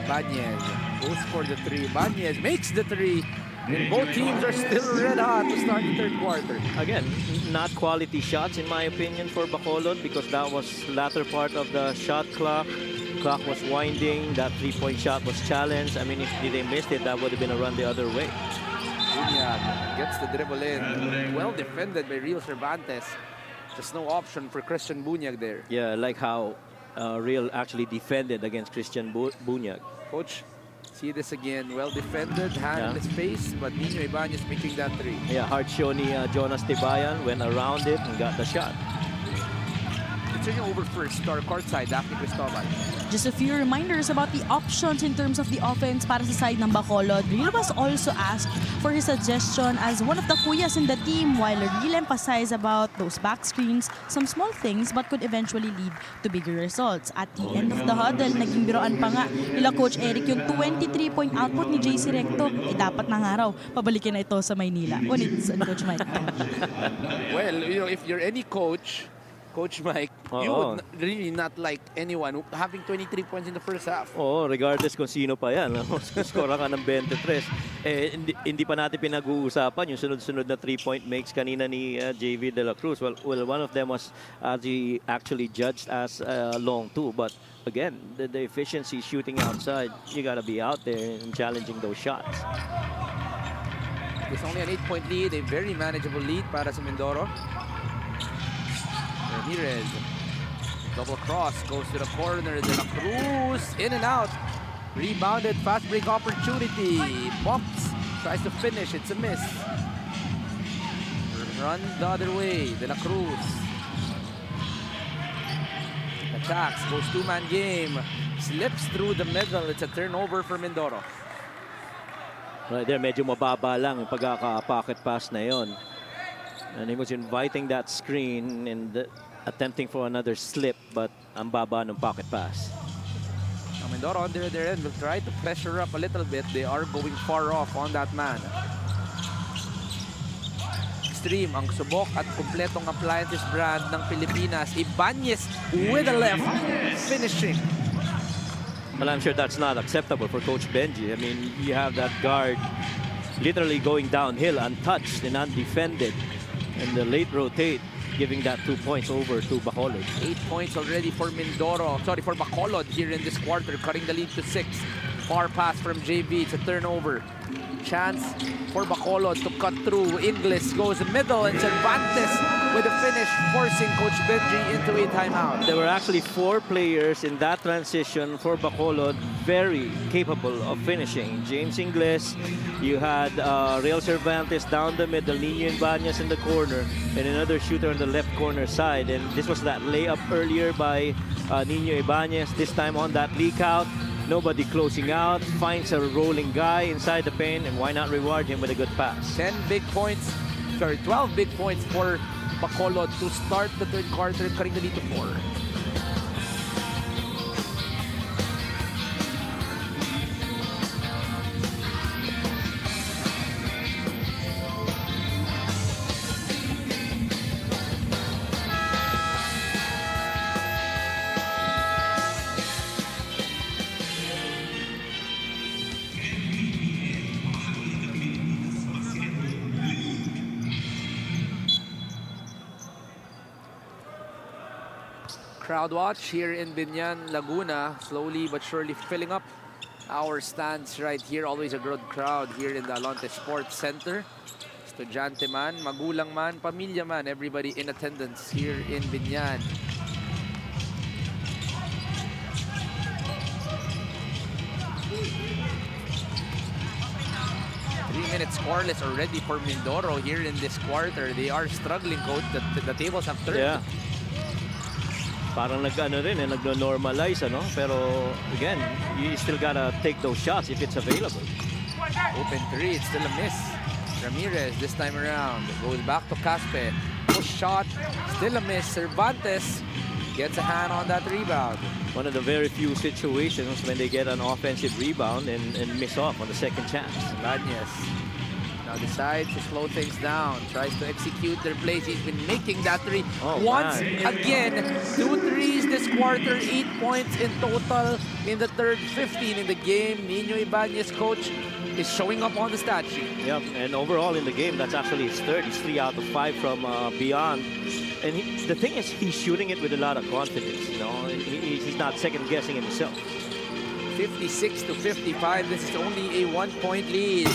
A: Ibanez goes for the 3. Ibanez makes the 3. And both teams are still red hot to start the third quarter.
B: Again, not quality shots in my opinion for Bacolod because that was latter part of the shot clock. Clock was winding. That 3-point shot was challenged. I mean, if they missed it, that would have been a run the other way.
A: Bunyag gets the dribble in. Well defended by Real Cervantes. Just no option for Christian Bunyag there.
B: Yeah, like how Real actually defended against Christian Bunyag.
A: Coach, see this again. Well defended, hand in his face, but Nino Ibanez making that 3.
B: Yeah, hard show ni Jonas Tibayan, went around it and got the shot.
A: Turning over first to our court side, Daphne Cristobal.
D: Just a few reminders about the options in terms of the offense para sa side ng Bacolod. Real was also asked for his suggestion as one of the kuyas in the team while Real emphasized about those back screens, some small things but could eventually lead to bigger results. At the end of the huddle, naging biroan pa nga nila Coach Eric yung 23-point output ni JC Recto. Dapat na nga raw, pabalikin na ito sa Maynila. Units and Coach Mike.
A: Well, you know, if you're any coach, Coach Mike, you
B: Oo.
A: would really not like anyone having 23 points in the first half.
B: Oo, regardless kung sino pa yan. Score ka ng 23. Eh, hindi pa natin pinag-uusapan yung sunod-sunod na 3-point makes kanina ni JV De La Cruz. Well, one of them was actually judged as long too. But again, the efficiency shooting outside, you gotta be out there and challenging those shots.
A: It's only an 8-point lead, a very manageable lead para sa Mindoro. Ramirez, double cross, goes to the corner. De La Cruz, in and out. Rebounded, fast break opportunity. Bumps, tries to finish, it's a miss. Run the other way, De La Cruz. Attacks, goes two-man game. Slips through the middle, it's a turnover for Mindoro.
B: Right there, medyo mababa lang yung pagkaka-pocket pass na yon. And he was inviting that screen and attempting for another slip, but ang baba ng pocket pass.
A: Now Mindoro on their end will try to pressure up a little bit. They are going far off on that man. Extreme ang subok at kumpletong appliances brand ng Pilipinas. Ibanez with a left, finishing.
B: Well, I'm sure that's not acceptable for Coach Benji. I mean, you have that guard literally going downhill, untouched and undefended. And the late rotate, giving that 2 points over to Bacolod.
A: 8 points already for Mindoro. Sorry, for Bacolod here in this quarter, cutting the lead to 6. Far pass from JB. It's a turnover. Chance for Bacolod to cut through. Ingles goes middle, and Cervantes with a finish, forcing Coach Benji into a timeout.
B: There were actually 4 players in that transition for Bacolod, very capable of finishing. James Ingles, you had Real Cervantes down the middle, Nino Ibanez in the corner, and another shooter on the left corner side. And this was that layup earlier by Nino Ibanez, this time on that leak out. Nobody closing out, finds a rolling guy inside the paint, and why not reward him with a good pass?
A: 12 big points for Bacolod to start the third quarter, cutting the lead to 4. Crowd watch here in Binyan, Laguna, slowly but surely filling up our stands right here. Always a good crowd here in the Alonte Sports Center. Estudyante man, magulang man, pamilya man, everybody in attendance here in Binyan. Minutes scoreless already for Mindoro here in this quarter. They are struggling, coach. The tables have turned.
B: Yeah. Parang nagno-normalize, ano? Pero again, you still gotta take those shots if it's available.
A: Open three, it's still a miss. Ramirez this time around goes back to Caspe. Push shot, still a miss. Cervantes gets a hand on that rebound.
B: One of the very few situations when they get an offensive rebound and miss off on the second chance.
A: Ibanez now decides to slow things down, tries to execute their plays. He's been making that three once again. 2 threes this quarter, 8 points in total in the third, 15 in the game. Nino Ibanez, coach, is showing up on the stat sheet.
B: Yep, and overall in the game, that's actually his third. He's 3 out of 5 from beyond. And the thing is, he's shooting it with a lot of confidence. You know, he's not second guessing himself.
A: 56 to 55. This is only a 1-point lead.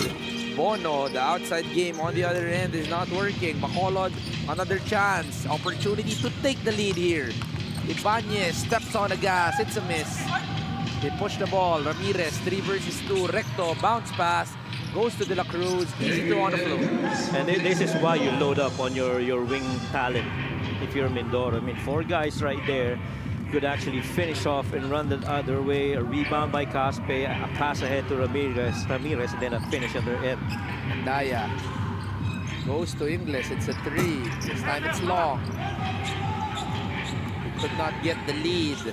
A: Bono, the outside game on the other end is not working. Bacolod, another chance. Opportunity to take the lead here. Ibanez steps on the gas. It's a miss. They push the ball. Ramirez, 3 versus 2. Recto, bounce pass. Goes to De La Cruz. Easy to on the floor.
B: And this is why you load up on your wing talent if you're Mindoro. I mean, 4 guys right there could actually finish off and run the other way. A rebound by Caspe, a pass ahead to Ramirez, and then a finish at their end.
A: Daya goes to Ingles. It's a 3. This time it's long. He could not get the lead.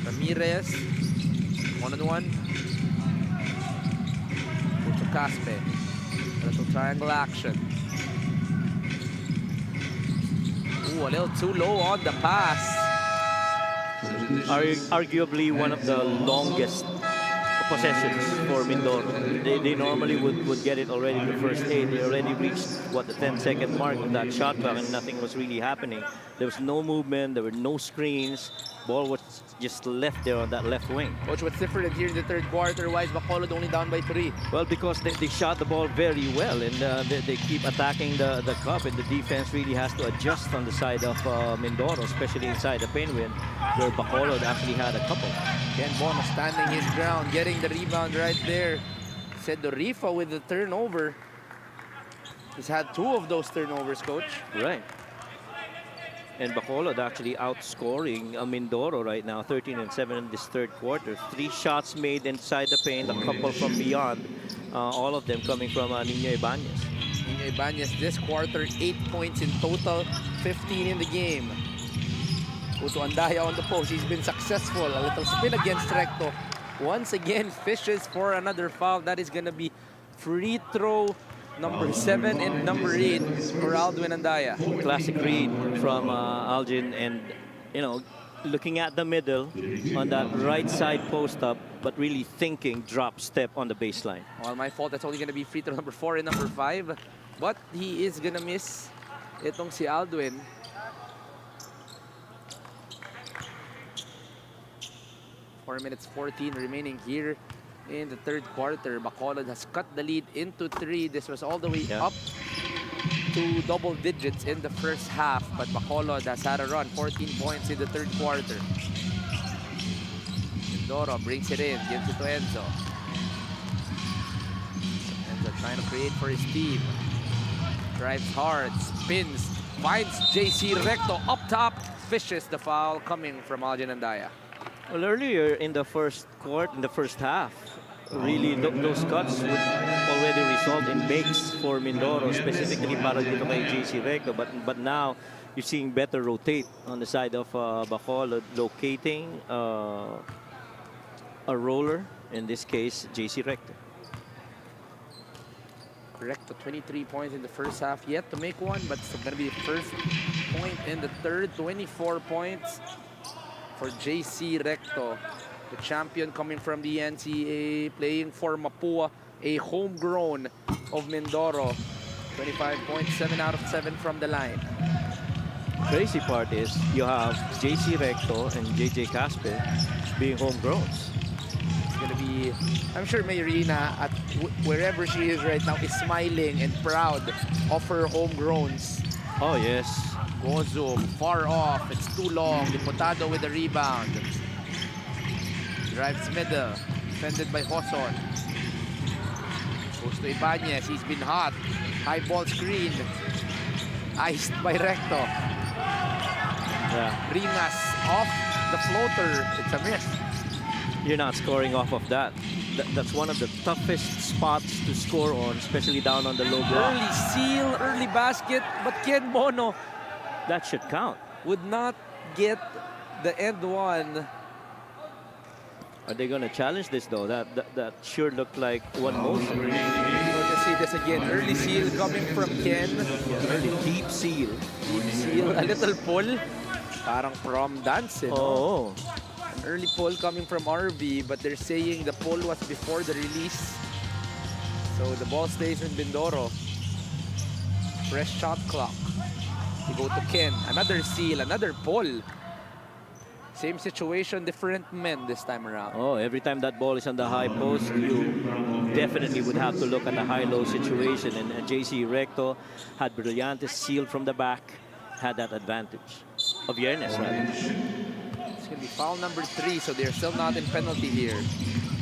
A: Ramirez, 1-on-1. Go to Caspe. Little triangle action. Ooh, a little too low on the pass.
B: Arguably one of the longest possessions for Mindoro. They normally would get it already in the first 8. They already reached, what, the 10-second mark of that shot clock, and nothing was really happening. There was no movement. There were no screens. Ball was just left there on that left wing.
A: Coach, what's different here in the third quarter? Why is Bacolod only down by 3?
B: Well, because they shot the ball very well, and they keep attacking the cup, and the defense really has to adjust on the side of Mindoro, especially inside the pinwin, where Bacolod actually had a couple.
A: Ken Bono standing his ground, getting the rebound right there. Cedo Rifa with the turnover. He's had 2 of those turnovers, Coach.
B: Right. And Bacolod actually outscoring Mindoro right now, 13-7 in this third quarter. 3 shots made inside the paint, a couple from beyond. All of them coming from Nino Ibanez.
A: Nino Ibanez this quarter, 8 points in total, 15 in the game. Puto Andaya on the post. He's been successful. A little spin against Recto. Once again, fishes for another foul. That is going to be free throw number 7 and number 8 for Aldwin Andaya.
B: Classic read from Algin, and, you know, looking at the middle on that right side post up, but really thinking drop step on the baseline.
A: Well, my fault. That's only going to be free throw number 4 and number 5. But he is going to miss itong si Aldwin. Four minutes 14 remaining here in the third quarter. Bacolod has cut the lead into 3. This was all the way up to double digits in the first half, but Bacolod has had a run, 14 points in the third quarter. Mindoro brings it in, gives it to Enzo. Enzo trying to create for his team. Drives hard, spins, finds JC Recto up top, fishes the foul coming from Algin Andaya.
B: Well, earlier in the first quarter, in the first half, really those cuts would already result in makes for Mindoro, specifically para dito kay JC Recto. But now you're seeing better rotate on the side of Bacolod, locating a roller, in this case JC Recto.
A: Recto 23 points in the first half, yet to make one, but it's going to be the first point in the third. 24 points for JC Recto, the champion coming from the NCAA, playing for Mapua, a homegrown of Mindoro. 25 points, 7 out of 7 from the line.
B: Crazy part is you have JC Recto and JJ Casper being homegrowns.
A: It's gonna be, I'm sure Mayrina, at wherever she is right now, is smiling and proud of her homegrowns.
B: Oh yes.
A: Gozum, far off, it's too long. Diputado with the rebound. Drives middle, defended by Hoson. Goes to Ibanez, he's been hot. High ball screen. Iced by Recto.
B: Yeah.
A: Rimas off the floater. It's a miss.
B: You're not scoring off of that. That's one of the toughest spots to score on, especially down on the low block.
A: Early seal, early basket, but Ken Bono
B: That should count.
A: would not get the end one.
B: Are they going to challenge this though? That sure looked like one motion.
A: We're gonna see this again. Early seal coming from Ken.
B: Early deep seal.
A: Seal, a little pull. Parang prom dance, eh, no?
B: Oh.
A: An early pull coming from RB, but they're saying the pull was before the release. So the ball stays in Mindoro. Fresh shot clock. They go to Ken. Another seal, another pull. Same situation, different men this time around.
B: Oh, every time that ball is on the high post, you definitely would have to look at the high-low situation. And JC Recto had Brillantes sealed from the back, had that advantage. Of Yernes, rather.
A: It's going to be foul number 3, so they're still not in penalty here.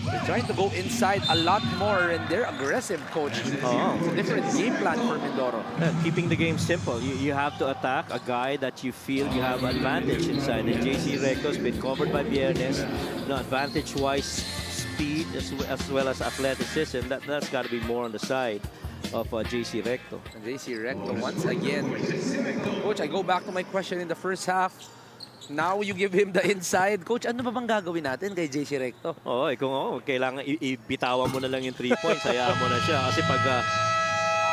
A: They're trying to go inside a lot more, and they're aggressive, coach.
B: Oh.
A: It's a different game plan for Mindoro.
B: Keeping the game simple. You have to attack a guy that you feel you have advantage inside. And JC Recto's been covered by Viernes. Advantage-wise, speed as well as athleticism. That's got to be more on the side of JC Recto.
A: And JC Recto once again. Coach, I go back to my question in the first half. Now you give him the inside. Coach, ano ba bang gagawin natin kay JC Recto?
B: Oo, kung kailangan ibitawan mo na lang yung 3 points, hayaan mo na siya. Kasi pag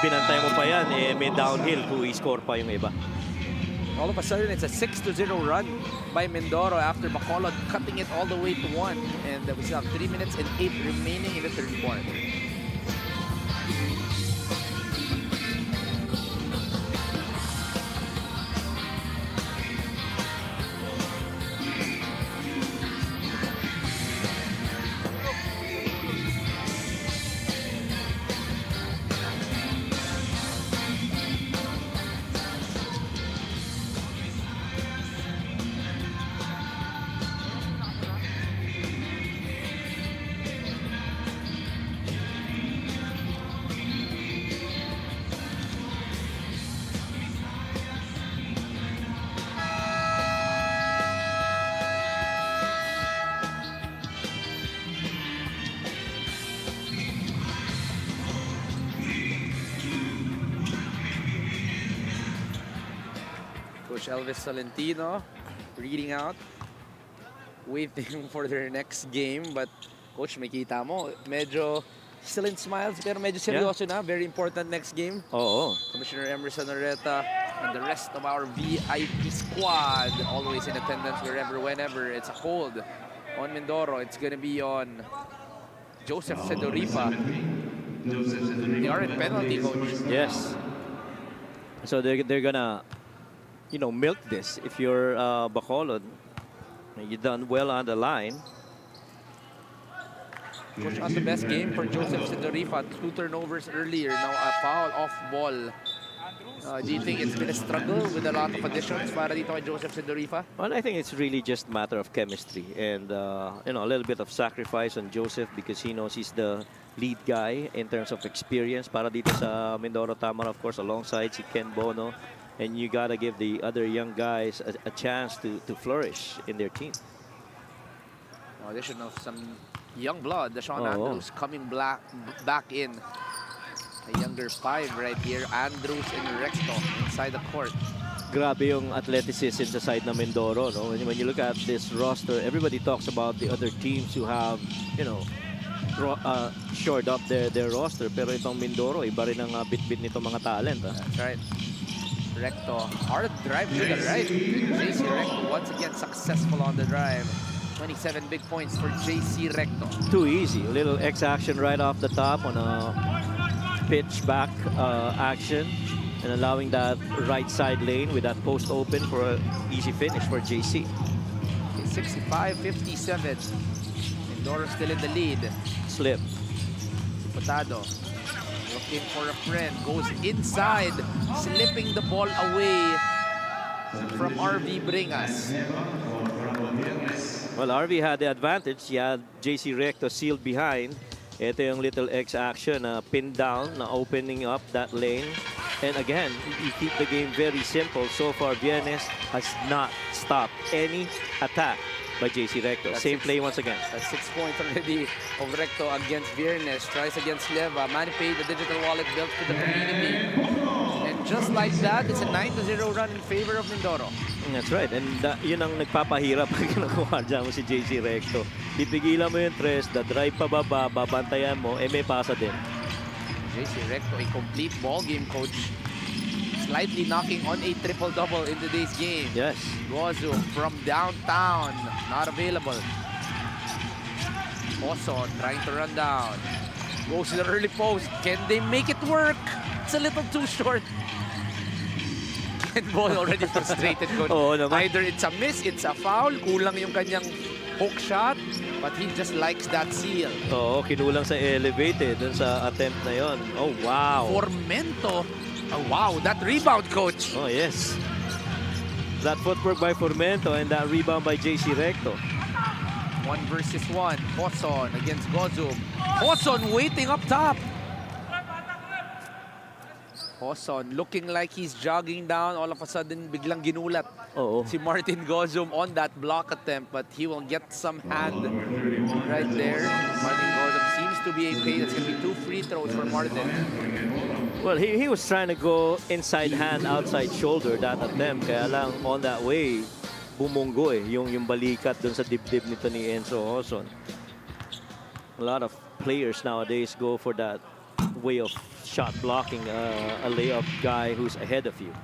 B: binantay mo pa yan, may downhill kung i-score pa yung iba.
A: All of a sudden, it's a 6-0 run by Mindoro after Bacolod cutting it all the way to 1. And we still have 3 minutes and 8 remaining in the third quarter. Coach Elvis Salentino reading out, waiting for their next game. But Coach, makita mo, medyo still in smiles pero medyo seryoso na. Very important next game.
B: Oo.
A: Commissioner Emerson Oreta and the rest of our VIP squad always in attendance wherever, whenever. It's a hold on Mindoro. It's gonna be on Joseph Sedorifa. They are in penalty, Coach.
B: Yes. So they're gonna, you know, milk this. If you're Bacolod, you've done well on the line.
A: Coach, on the best game for Joseph Sedorifa. 2 turnovers earlier. Now a foul off ball. Do you think it's been a struggle with a lot of additions para dito kay Joseph Sedorifa?
B: Well, I think it's really just a matter of chemistry and you know, a little bit of sacrifice on Joseph because he knows he's the lead guy in terms of experience para dito sa Mindoro Tamara, of course, alongside si Ken Bono. And you gotta give the other young guys a chance to flourish in their team.
A: Addition of some young blood. Sean Andrews coming back in. A younger 5 right here. Andrews and Recto inside the court.
B: Grabe yung athleticism sa side ng Mindoro, no? When you look at this roster, everybody talks about the other teams who have, you know, shored up their roster. Pero itong Mindoro, iba rin ang bit-bit nitong mga talent.
A: That's right. Recto, hard drive to the right. JC Recto once again successful on the drive. 27 big points for JC Recto.
B: Too easy. A little X action right off the top on a pitch back action and allowing that right side lane with that post open for an easy finish for JC.
A: 65-57. Mindoro still in the lead.
B: Slip.
A: Potado looking for a friend, goes inside, slipping the ball away from RV Bringas.
B: Well, RV had the advantage. He had JC Recto sealed behind. Ito yung little X action, pinned down, na opening up that lane. And again, you keep the game very simple. So far, Viennes has not stopped any attack by JC Recto.
A: That's
B: Same play once again.
A: That's 6 points already of Recto against Viernes. Tries against Leva. Manipay, the digital wallet built for the community. And just like that, it's a 9-0 run in favor of Mindoro.
B: That's right. And yun ang nagpapahirap pag kinukuha dyan mo si JC Recto. Pipigilan mo yung tres, the drive pababa, babantayan mo, may pasa din.
A: JC Recto, a complete ball game, Coach. Slightly knocking on a triple-double in today's game.
B: Yes.
A: Gozu from downtown, not available. Oson trying to run down. Goes to the early post. Can they make it work? It's a little too short. Ken Ball already frustrated.
B: Oo naman.
A: Either it's a miss, it's a foul, kulang yung kanyang hook shot, but he just likes that seal.
B: Oo, kinulang sa elevated dun sa attempt na yon. Oh, wow.
A: Formento. Oh, wow, that rebound, Coach.
B: Oh, yes. That footwork by Formento and that rebound by JC Recto.
A: 1 versus 1. Hoson against Gozum. Hoson waiting up top. Hoson looking like he's jogging down. All of a sudden, biglang ginulat si Martin Gozum on that block attempt, but he will get some hand right there. Martin Gozum seems to be a play. That's going to be 2 free throws for Martin.
B: Well, he was trying to go inside hand, outside shoulder that attempt. Kaya lang on that way, bumunggo yung balikat dun sa dibdib nito ni Enzo Hoson. A lot of players nowadays go for that way of shot blocking a layup guy who's ahead of you.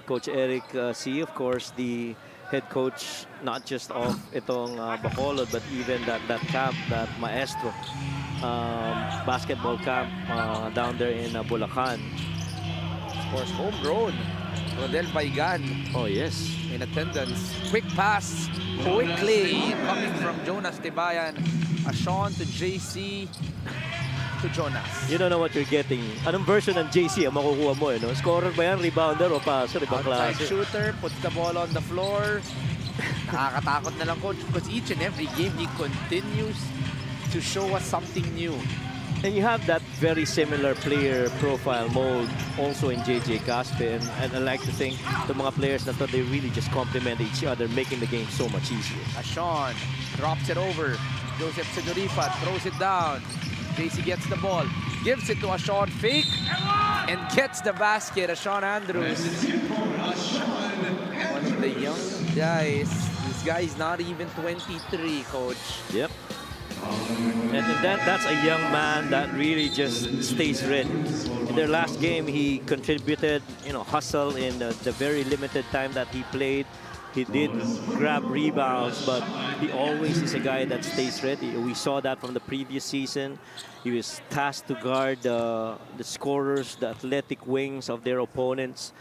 B: Coach Eric C, of course, the head coach not just of itong Bacolod, but even that camp, that maestro basketball camp down there in Bulacan.
A: Of course, homegrown. Rodel Baigan
B: Oh yes.
A: in attendance. Quick pass, quickly coming from Jonas Tibayan. Sean to JC to Jonas.
B: You don't know what you're getting. Anong version ng JC ang makukuha mo, no? Scorer ba yan? Rebounder o passer? Ibang
A: Outside
B: klase.
A: shooter, puts the ball on the floor. Nakakatakot na lang, coach, because each and every game he continues to show us something new.
B: And you have that very similar player profile mold also in JJ Caspe. And I like to think the mga players na to, they really just complement each other, making the game so much easier.
A: Sean drops it over. Joseph Senorifa throws it down. JC gets the ball, gives it to Sean, fake, and gets the basket. Sean Andrews, one of the young guys. This guy is not even 23, coach.
B: Yep. And that's a young man that really just stays ready. In their last game, he contributed, hustle in the very limited time that he played. He did grab rebounds, but he always is a guy that stays ready. We saw that from the previous season. He was tasked to guard the scorers, the athletic wings of their opponents.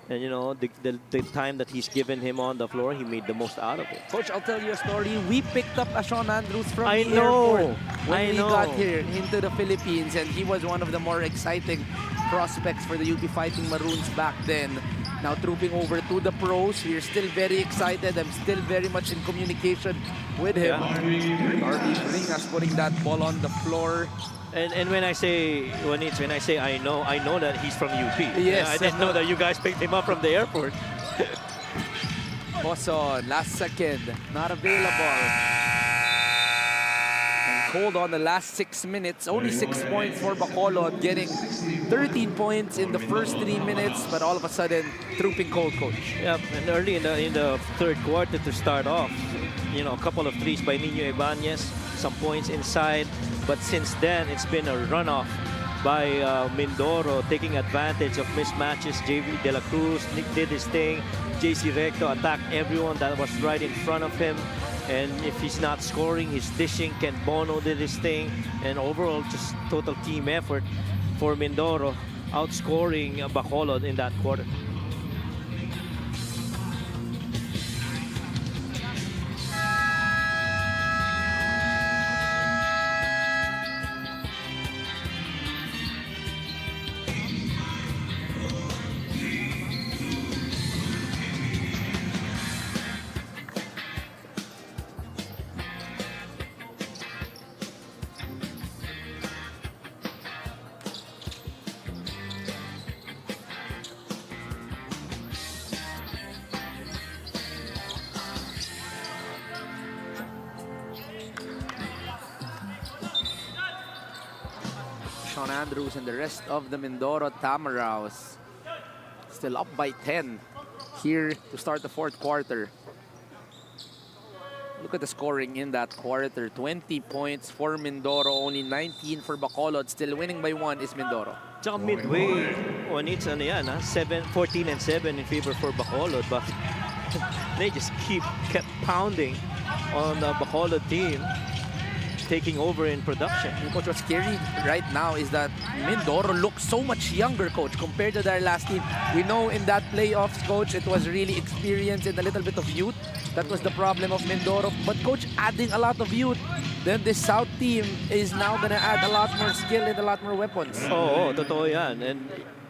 B: And, the time that he's given him on the floor, he made the most out of it.
A: Coach, I'll tell you a story. We picked up Sean Andrews from
B: I
A: the
B: know.
A: airport when
B: I
A: we
B: know.
A: got here into the Philippines, and he was one of the more exciting prospects for the UP Fighting Maroons back then. Now trooping over to the pros, we're still very excited. I'm still very much in communication with him. RD Bringas putting that ball on the floor.
B: And when I say I know that he's from UP.
A: Yes.
B: I didn't know that you guys picked him up from the airport.
A: Boson, last second, not available. And cold on the last 6 minutes. Only 6 points for Bacolod, getting 13 points in the first 3 minutes, but all of a sudden, trooping cold, coach.
B: Yep, and early in the third quarter to start off, a couple of threes by Nino Ibanez, some points inside, but since then it's been a runoff by Mindoro, taking advantage of mismatches. JV De La Cruz, Nick did his thing. JC Recto attacked everyone that was right in front of him. And if he's not scoring, he's dishing. Ken Bono did his thing. And overall, just total team effort for Mindoro, outscoring Bacolod in that quarter.
A: Sean Andrews and the rest of the Mindoro Tamaraws still up by 10 here to start the fourth quarter. Look at the scoring in that quarter. 20 points for Mindoro, only 19 for Bacolod. Still winning by 1 is Mindoro.
B: Tsaka midway, on it's 14 and 7 in favor for Bacolod, but they just kept pounding on the Bacolod team, taking over in production.
A: Coach, what's scary right now is that Mindoro looks so much younger, coach, compared to their last team. We know in that playoffs, coach, it was really experience and a little bit of youth. That was the problem of Mindoro. But coach, adding a lot of youth, then this South team is now going to add a lot more skill and a lot more weapons.
B: Oo, totoo yan. And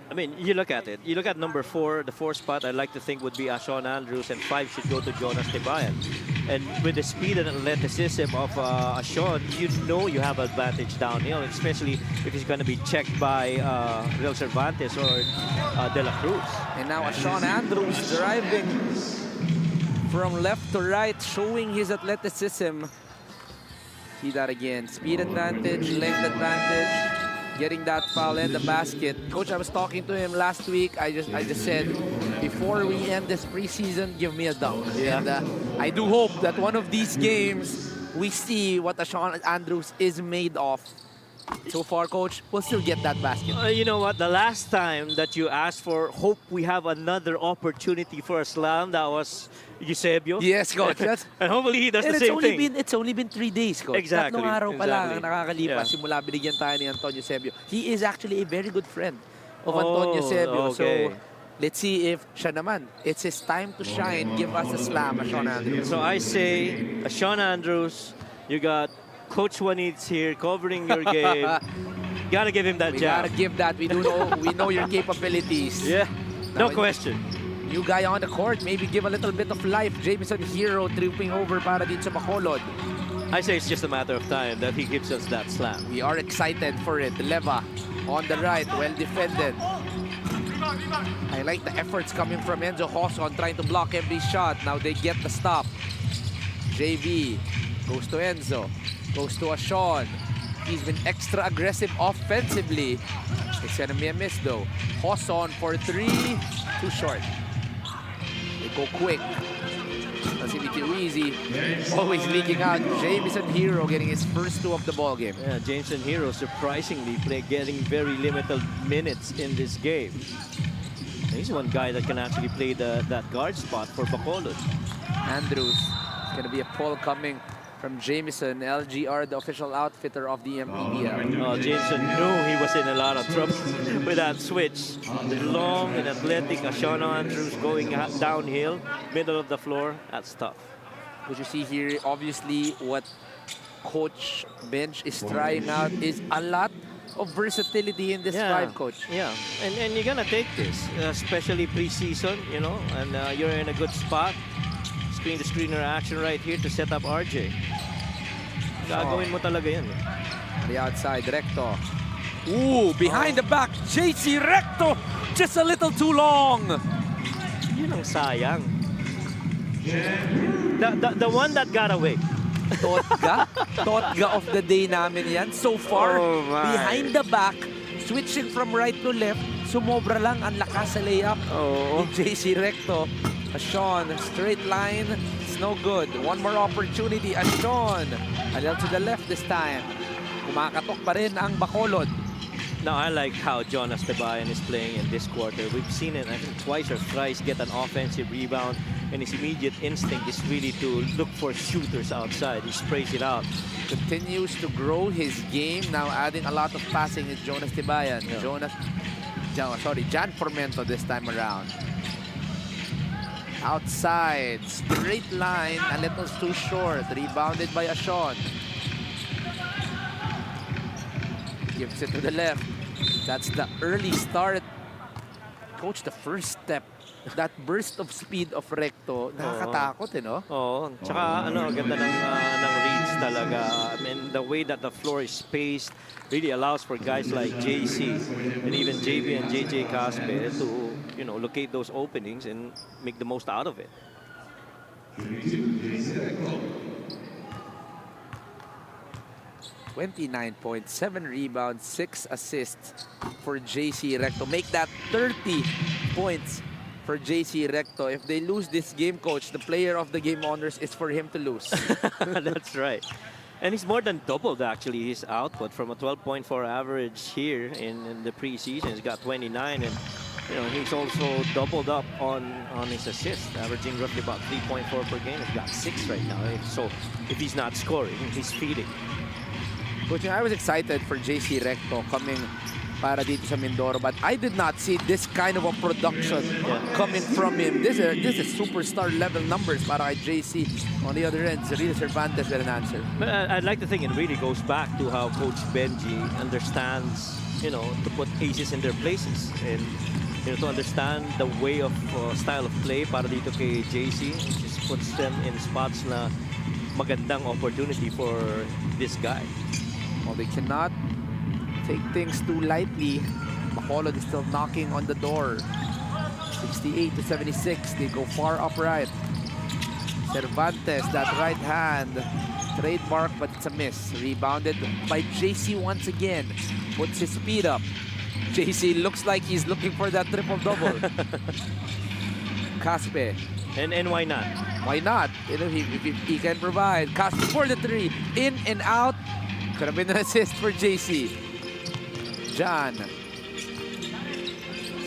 B: I mean, you look at it. You look at number 4, the 4th spot, I'd like to think would be Sean Andrews, and 5 should go to Jonas Tibayan. And with the speed and athleticism of Sean, you know you have advantage downhill, especially if he's going to be checked by Real Cervantes or De La Cruz.
A: And now Sean Andrews driving from left to right, showing his athleticism. See that again. Speed advantage, length advantage. Getting that foul and the basket. Coach, I was talking to him last week. I just said, before we end this preseason, give me a dunk.
B: Yeah.
A: And I do hope that one of these games, we see what Sean Andrews is made of. So far, coach, we'll still get that basket.
B: You know what? The last time that you asked for, hope we have another opportunity for a slam, that was Eusebio.
A: Yes, coach. That's,
B: And hopefully he does
A: and
B: the same thing.
A: it's only been 3 days, coach.
B: Exactly,
A: Tatlong araw pa lang ang
B: exactly.
A: nakakalipas
B: Yeah.
A: simula binigyan tayo ni Antonio Sebio. He is actually a very good friend of Antonio Sebio.
B: Okay.
A: So, let's see if siya naman, it's his time to shine. Give us a slam, Sean Andrews.
B: So I say, Sean Andrews, you got Coach Juanitz here covering your game. Gotta give him that
A: We
B: jab.
A: gotta give that. We know your capabilities.
B: Yeah, no
A: Now,
B: question.
A: New guy on the court, maybe give a little bit of life. Jamison Hero tripping over para dito sa Bacolod.
B: I say it's just a matter of time that he gives us that slam.
A: We are excited for it. Leva on the right, well defended. I like the efforts coming from Enzo Hoson trying to block every shot. Now they get the stop. JV goes to Enzo, goes to Sean. He's been extra aggressive offensively. It's gonna be a miss though. Hoson for 3, too short. They go quick. That's too easy. Always leaking out. Jamison Hero getting his first 2 of the ball game.
B: Yeah, Jameson Hero surprisingly getting very limited minutes in this game. He's one guy that can actually play that guard spot for Bacolod.
A: Andrews. It's gonna be a pull coming from Jamison, LGR, the official outfitter of the MPBL.
B: Oh, Jameson knew he was in a lot of trouble with that switch. The long and athletic Sean Andrews going downhill, middle of the floor. That's tough.
A: What you see here, obviously, what Coach Bench is trying out is a lot of versatility in this 5, Coach.
B: Yeah, and you're gonna take this, especially preseason, you know, and you're in a good spot. Screen-to-screener action right here to set up RJ. Gagawin mo talaga yan.
A: On the outside, Recto. Ooh, behind the back, JC Recto. Just a little too long.
B: Yun ang sayang. The one that got away.
A: Totga of the day namin yan. So far,
B: Oh, my.
A: behind the back, switching from right to left, sumobra lang ang lakas sa layup
B: Oh.
A: ni JC Recto. Sean, straight line, it's no good. One more opportunity, Sean. A little to the left this time. Kumakatok pa rin ang Bacolod.
B: Now, I like how Jonas Tebayan is playing in this quarter. We've seen it, I think, twice or thrice get an offensive rebound, and his immediate instinct is really to look for shooters outside. He sprays it out.
A: Continues to grow his game. Now adding a lot of passing is Jonas Tebayan.
B: Yeah.
A: Jan Formento this time around. Outside, straight line, a little too short. Rebounded by Sean. Gives it to the left. That's the early start. Coach, the first step, that burst of speed of Recto, nakakatakot, no?
B: Oh, tsaka ganda ng reads talaga. I mean, the way that the floor is spaced really allows for guys like JC and even JB and JJ Caspe to, locate those openings and make the most out of it.
A: 29 points, 7 rebounds, 6 assists for JC Recto. Make that 30 points for JC Recto. If they lose this game, Coach, the player of the game honors is for him to lose.
B: That's right. And he's more than doubled, actually, his output from a 12.4 average here in the preseason. He's got 29, and he's also doubled up on his assists, averaging roughly about 3.4 per game. He's got 6 right now. So if he's not scoring, he's feeding.
A: Coach, I was excited for JC Recto coming para dito sa Mindoro, but I did not see this kind of a production coming from him. This is superstar level numbers para kay JC. On the other end, Zerina Cervantes with an answer.
B: But I'd like to think it really goes back to how Coach Benji understands, to put aces in their places and to understand the way of style of play para dito kay JC. It just puts them in spots na magandang opportunity for this guy.
A: Well, they cannot take things too lightly. Bacolod is still knocking on the door. 68 to 76. They go far upright. Cervantes, that right hand. Trademark, but it's a miss. Rebounded by JC once again. Puts his speed up. JC looks like he's looking for that triple-double. Caspe.
B: And why not?
A: Why not? If he can provide. Caspe for the 3. In and out. Could have been an assist for JC. John.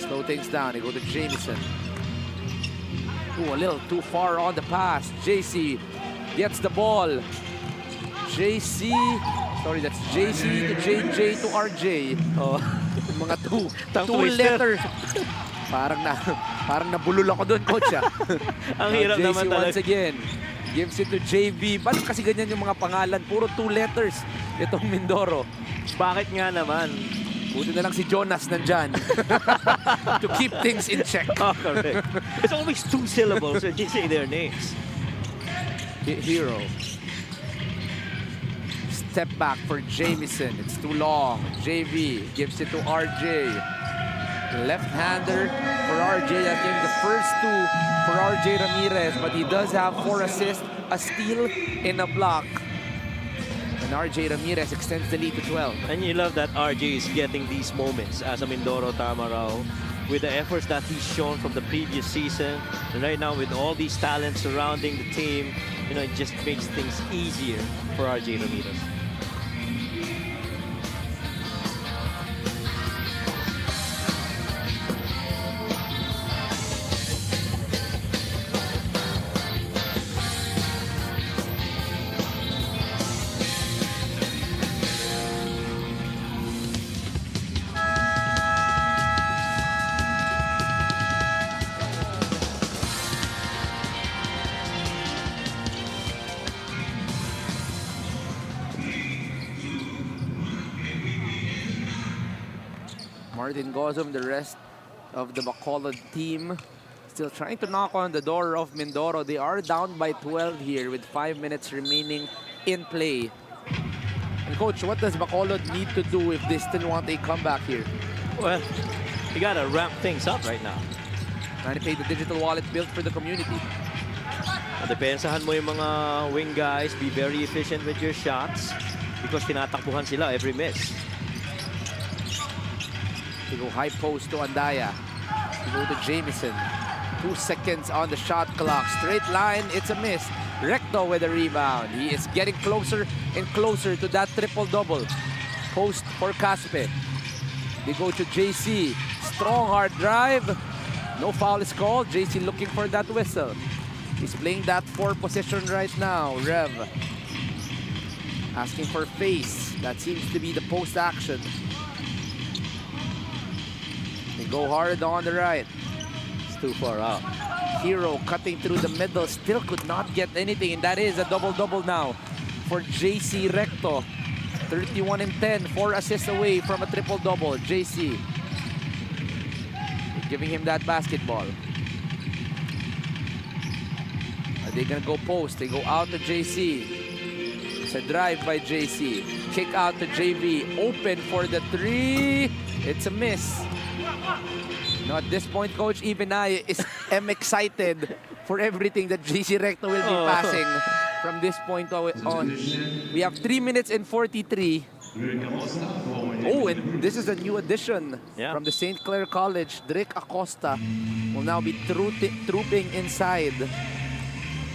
A: Slow things down. They go to Jamison. Ooh, a little too far on the pass. JC gets the ball. JC. Sorry, that's JC to JJ to RJ.
B: Oh.
A: Mga two
B: Twister.
A: letters. Parang nabulol ako doon, coach.
B: Ang hirap
A: JC
B: naman talaga.
A: once again. Gives it to JV. Bakit kasi ganyan yung mga pangalan? Puro 2 letters. Itong Mindoro.
B: Bakit nga naman?
A: Buti na lang si Jonas nandyan. To keep things in check.
B: Oh, correct. It's always 2 syllables when you say their names.
A: Hero. Step back for Jamison. It's too long. JV gives it to RJ. Left-hander for RJ. That came the first 2 for RJ Ramirez, but he does have 4 assists, a steal, and a block. And RJ Ramirez extends the lead to 12.
B: And you love that RJ is getting these moments as a Mindoro Tamarao with the efforts that he's shown from the previous season. And right now with all these talents surrounding the team, you know, it just makes things easier for RJ Ramirez.
A: Martin Gozum, the rest of the Bacolod team, still trying to knock on the door of Mindoro. They are down by 12 here with 5 minutes remaining in play. And coach, what does Bacolod need to do if they still want a comeback here?
B: Well, you gotta ramp things up right now.
A: Trying to pay the digital wallet built for the community.
B: Depensahan mo yung mga wing guys. Be very efficient with your shots because tinatakbuhan sila every miss.
A: They go high post to Andaya. They go to Jamison. 2 seconds on the shot clock. Straight line, it's a miss. Recto with a rebound. He is getting closer and closer to that triple-double. Post for Caspe. They go to JC. Strong hard drive. No foul is called. JC looking for that whistle. He's playing that 4 position right now. Rev asking for face. That seems to be the post action. They go hard on the right.
B: It's too far out.
A: Hero cutting through the middle. Still could not get anything. And that is a double-double now for JC Recto. 31 and 10. 4 assists away from a triple-double. JC giving him that basketball. Are they gonna go post? They go out to JC. It's a drive by JC. Kick out to JV. Open for the 3. It's a miss. Now at this point, coach, even I am excited for everything that JC Recto will be passing from this point on. We have 3 minutes and 43. Oh, and this is a new addition from the St. Clair College. Drake Acosta will now be trooping inside.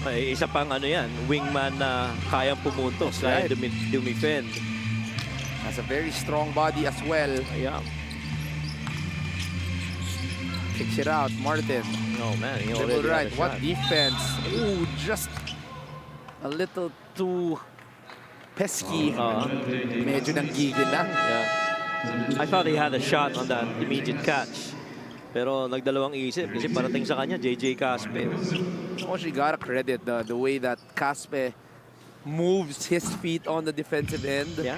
B: Ay, isa pang ano yan, wingman na kayang pumuntos, kaya dumifend.
A: Has a very strong body as well.
B: Yeah.
A: Kicks it out, Martin.
B: Oh man, he
A: Dribble
B: already
A: right,
B: had a
A: what
B: shot.
A: defense. Ooh, just a little too pesky. Medyo nanggigil na.
B: Yeah. I thought he had a shot on that immediate catch. Pero nagdalawang isip kasi parating sa kanya, JJ Caspe.
A: Also, you gotta credit the way that Caspe moves his feet on the defensive end.
B: Yeah.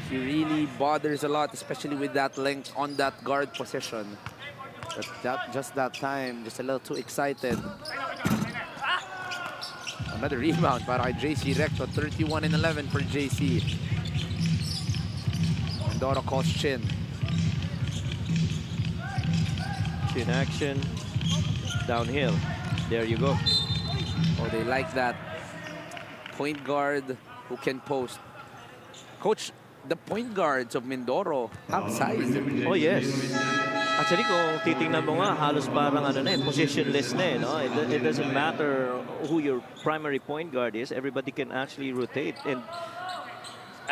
A: He really bothers a lot, especially with that length on that guard position. But just that time, just a little too excited. Another rebound para kay JC Recto. 31 and 11 for JC. Mindoro calls Chin.
B: Chin action. Downhill. There you go.
A: Oh, they like that. Point guard who can post. Coach, the point guards of Mindoro have size.
B: Oh yes. Actually, kung titingnan mo nga, halos parang ano na positionless na no? It doesn't matter who your primary point guard is. Everybody can actually rotate. And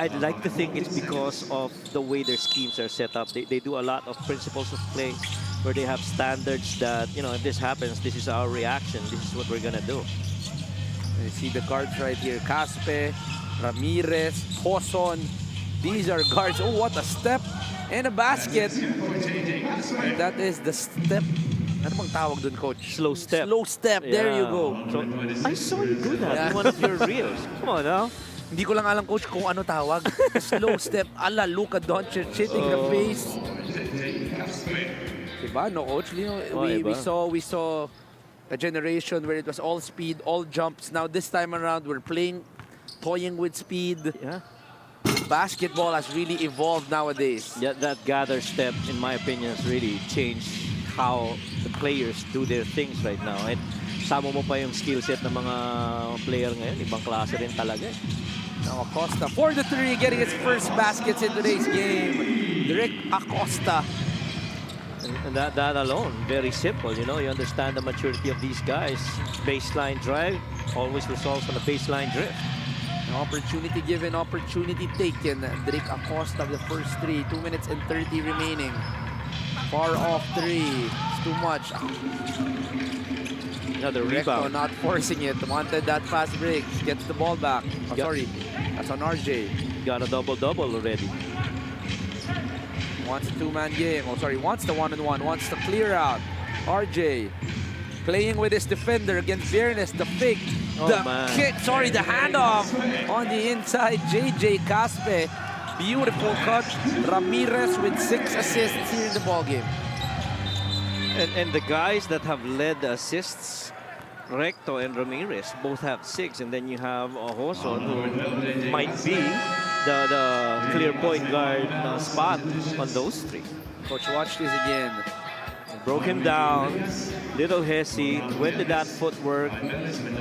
B: I'd like to think it's because of the way their schemes are set up. They do a lot of principles of play where they have standards that, you know, if this happens, this is our reaction. This is what we're going to do.
A: You see the guards right here. Caspe, Ramirez, Hoson. These are guards. Oh, what a step and a basket. And that is the step. Ano bang tawag dun, coach?
B: Slow step.
A: Slow step. There you
B: Yeah.
A: go.
B: So, I saw you do that in one of your reels. Come on now.
A: Hindi ko lang alam, coach, kung ano tawag. Slow step. Ala, Luka Doncic hitting the face. Diba, no, coach? You know, we saw a generation where it was all speed, all jumps. Now this time around, we're playing, toying with speed.
B: Yeah.
A: Basketball has really evolved nowadays.
B: Yeah, that gather step, in my opinion, has really changed how the players do their things right now. And sama mo pa yung skill set ng mga player ngayon, ibang klase rin talaga.
A: Now Acosta for the three, getting his first baskets in today's game. Direct Acosta.
B: And that alone, very simple. You know, you understand the maturity of these guys. Baseline drive always results on a baseline drift.
A: An opportunity given, opportunity taken. Drake Acosta with the first three. 2 minutes and 30 remaining. Far off three. It's too much.
B: Another
A: Recto
B: rebound.
A: not forcing it. Wanted that fast break. Gets the ball back. Oh, sorry. That's on RJ.
B: Got a double-double already.
A: Wants a two-man game. Oh, sorry. Wants the one-on-one. Wants to clear out. RJ playing with his defender against Viernes. The fake.
B: Oh,
A: The
B: man.
A: kick. Sorry, the handoff on the inside. JJ Caspe. Beautiful cut. Ramirez with 6 assists here in the ballgame.
B: And the guys that have led the assists, Recto and Ramirez, both have 6. And then you have Hoson, who might be the clear point guard spot on those 3.
A: Coach, watch this again.
B: Broke him down, little hesi, went to that footwork,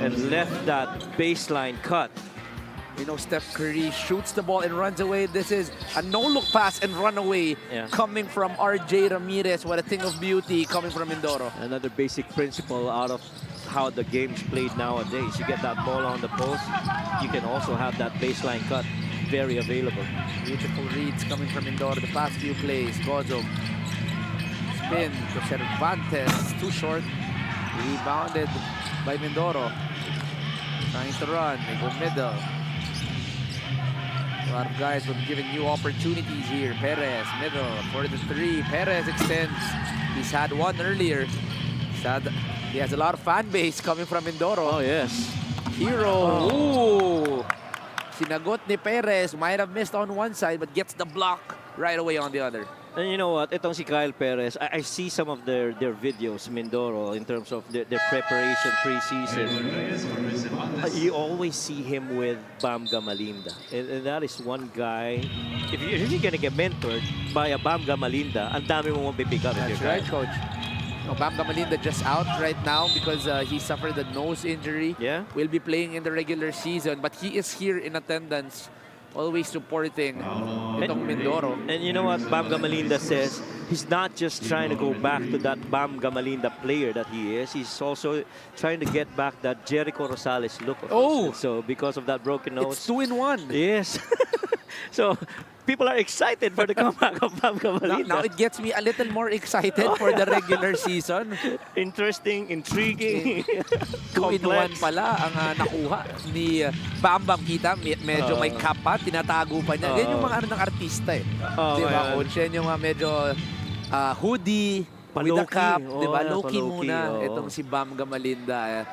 B: and left that baseline cut.
A: You know, Steph Curry shoots the ball and runs away. This is a no-look pass and run away coming from RJ Ramirez. What a thing of beauty coming from Mindoro.
B: Another basic principle out of how the game's played nowadays. You get that ball on the post, you can also have that baseline cut very available.
A: Beautiful reads coming from Mindoro the past few plays. Gozom. Spin to Cervantes. Too short. Rebounded by Mindoro. Trying to run. They go middle. A lot of guys will be given new opportunities here. Perez, middle for the 3. Perez extends. He's had one earlier. He has a lot of fan base coming from Mindoro.
B: Oh, yes.
A: Hero. Ooh. Sinagot ni Perez. Might have missed on one side, but gets the block right away on the other.
B: And you know what? Itong si Kyle Perez, I see some of their videos, Mindoro, in terms of their preparation pre-season. You always see him with Bam Gamalinda. And that is one guy, if you're going to get mentored by a Bam Gamalinda, ang dami mo pipick up.
A: That's right, coach. No, Bam Gamalinda just out right now because he suffered a nose injury.
B: Yeah.
A: Will be playing in the regular season, but he is here in attendance, always supporting itong Mindoro.
B: And you know what Bam Gamalinda says? He's not just trying to go back to that Bam Gamalinda player that he is. He's also trying to get back that Jericho Rosales look of his.
A: Oh!
B: So because of that broken nose.
A: It's 2-in-1.
B: Yes. So people are excited for the comeback of Bam Gamalinda.
A: Now it gets me a little more excited for the regular season.
B: Interesting, intriguing,
A: 2-in-1 pala ang nakuha ni Bam Bam. Kita, medyo may cap pa, tinatago pa niya. Yan yung mga ng artista eh. Diba, coach? Yan yung medyo hoodie with a cap. Diba? Low-key muna itong si Bam Gamalinda.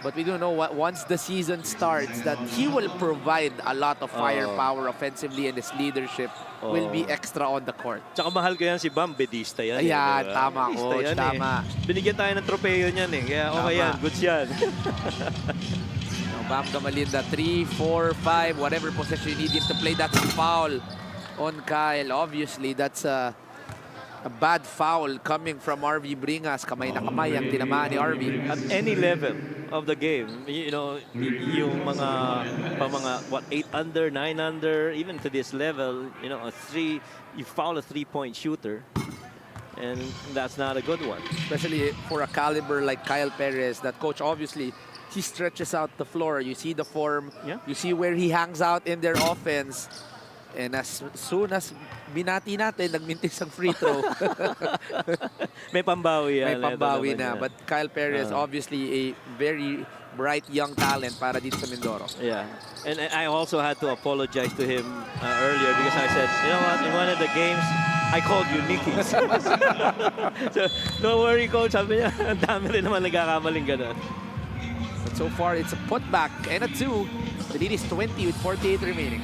A: But we do know once the season starts that he will provide a lot of firepower offensively, and his leadership will be extra on the court.
B: Tsaka mahal ko yan si Bam, bedista yan.
A: Ayan, tama, coach, tama.
B: Binigyan tayo ng tropeyo niyan eh. Kaya okay yan, goods yan.
A: Bam Gamalinda, 3, 4, 5, whatever possession you need him to play. That's a foul on Kyle. Obviously, that's a bad foul coming from RV Bringas. Kamay na kamay ang tinamaan ni RV.
B: At any level of the game, you know, yung mga 8 under, 9 under, even to this level, you know, you foul a 3-point shooter, and that's not a good one.
A: Especially for a caliber like Kyle Perez, that coach obviously he stretches out the floor. You see the form, you see where he hangs out in their offense. And as soon as binati natin, nagmintis ang free throw.
B: May pambawi
A: May
B: yan.
A: pambawi
B: Ito naman
A: na.
B: yan.
A: But Kyle Perez, obviously a very bright young talent para dito sa Mindoro.
B: Yeah, and I also had to apologize to him earlier because I said, you know what, in one of the games, I called you Nicky. So, don't worry, coach. Sabi niya, ang dami rin naman nagkakamaling ganun.
A: But so far, it's a putback and a 2. The lead is 20 with 48 remaining.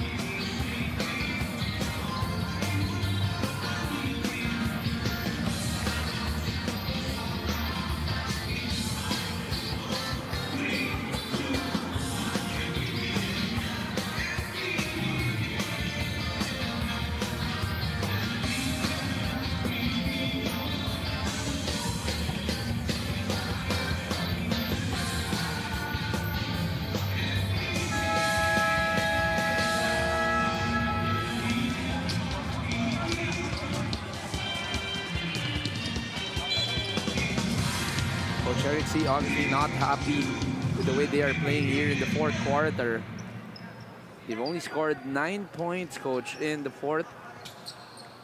A: Coach Eric C obviously not happy with the way they are playing here in the fourth quarter. They've only scored 9 points, Coach, in the fourth.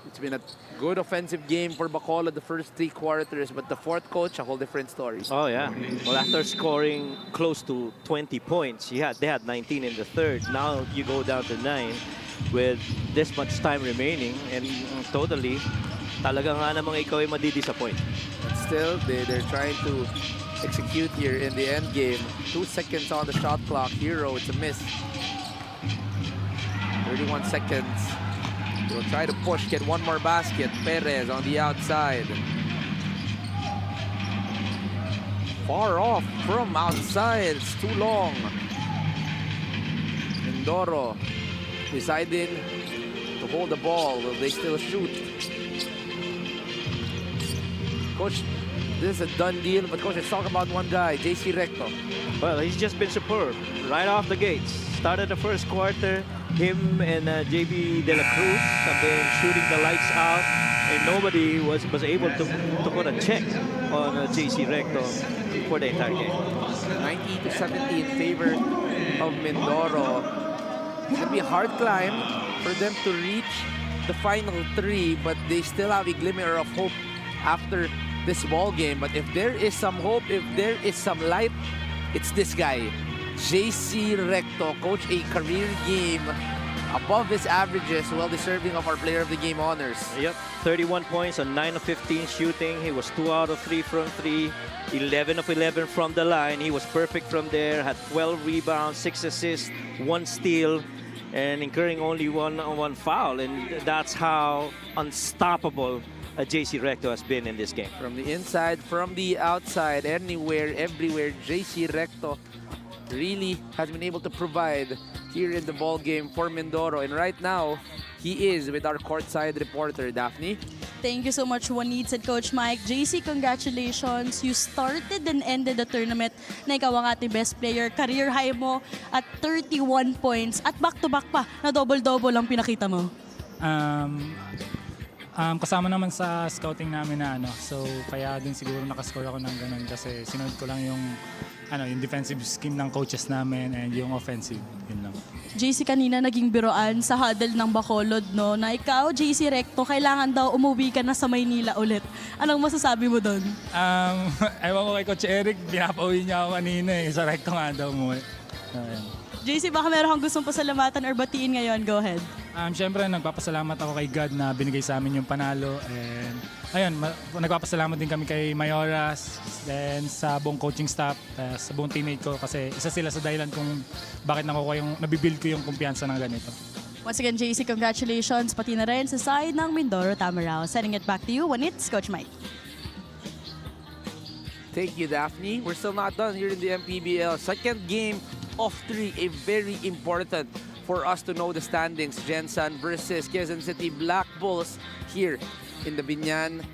A: It's been a good offensive game for Bacolod the first 3 quarters, but the fourth, Coach, a whole different story.
B: Oh, yeah. Well, after scoring close to 20 points, they had 19 in the third. Now you go down to 9 with this much time remaining, and totally, talaga nga namang ikaw ay madi-disappoint.
A: But still, they're trying to execute here in the end game. 2 seconds on the shot clock. Hero, it's a miss. 31 seconds. They'll try to push, get one more basket. Perez on the outside. Far off from outside. It's too long. Mindoro deciding to hold the ball. Will they still shoot? Coach, this is a done deal, but Coach, let's talk about one guy, JC Recto.
B: Well, he's just been superb right off the gates. Started the first quarter, him and JB De La Cruz have been shooting the lights out, and nobody was able to put a check on JC Recto for the entire game.
A: 90-70 in favor of Mindoro. It's going to be a hard climb for them to reach the final 3, but they still have a glimmer of hope after this ball game. But if there is some hope, if there is some light, it's this guy, JC Recto. Coach, a career game above his averages, well deserving of our player of the game honors.
B: Yep, 31 points on 9 of 15 shooting. He was 2 out of 3 from 3, 11 of 11 from the line. He was perfect from there, had 12 rebounds, 6 assists, 1 steal, and incurring only one foul. And that's how unstoppable JC Recto has been in this game.
A: From the inside, from the outside, anywhere, everywhere, JC Recto really has been able to provide here in the ball game for Mindoro. And right now, he is with our courtside reporter, Daphne.
D: Thank you so much, Juanitz and Coach Mike. JC, congratulations. You started and ended the tournament na ikaw ang ating best player. Career high mo at 31 points. At back-to-back pa na double-double ang pinakita mo.
E: Kasama naman sa scouting namin na so kaya din siguro nakascore ako ng ganun kasi sinunod ko lang yung yung defensive scheme ng coaches namin and yung offensive, yun lang.
D: JC, kanina naging biroan sa huddle ng Bacolod, no, na ikaw, JC Recto, kailangan daw umuwi ka na sa Maynila ulit. Anong masasabi mo doon?
E: Ewan ko kay Coach Eric, pinapauwi niya ako kanina sa Recto nga daw umuwi.
D: JC, baka meron kang gustong pasalamatan or batiin ngayon, go ahead.
E: Siyempre, nagpapasalamat ako kay God na binigay sa amin yung panalo. And ayun, nagpapasalamat din kami kay Mayoras, then sa buong coaching staff, sa buong teammate ko kasi isa sila sa dahilan kung bakit nabibuild ko yung kumpiyansa ng ganito.
D: Once again, JC, congratulations pati na rin sa side ng Mindoro Tamarao. Sending it back to you when it's Coach Mike.
A: Thank you, Daphne. We're still not done here in the MPBL. Second game of 3, a very important for us to know the standings. Jensen versus Quezon City Black Bulls here in the Binyan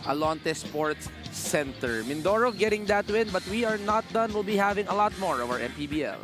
A: Alonte Sports Center. Mindoro getting that win, but we are not done. We'll be having a lot more of our MPBL.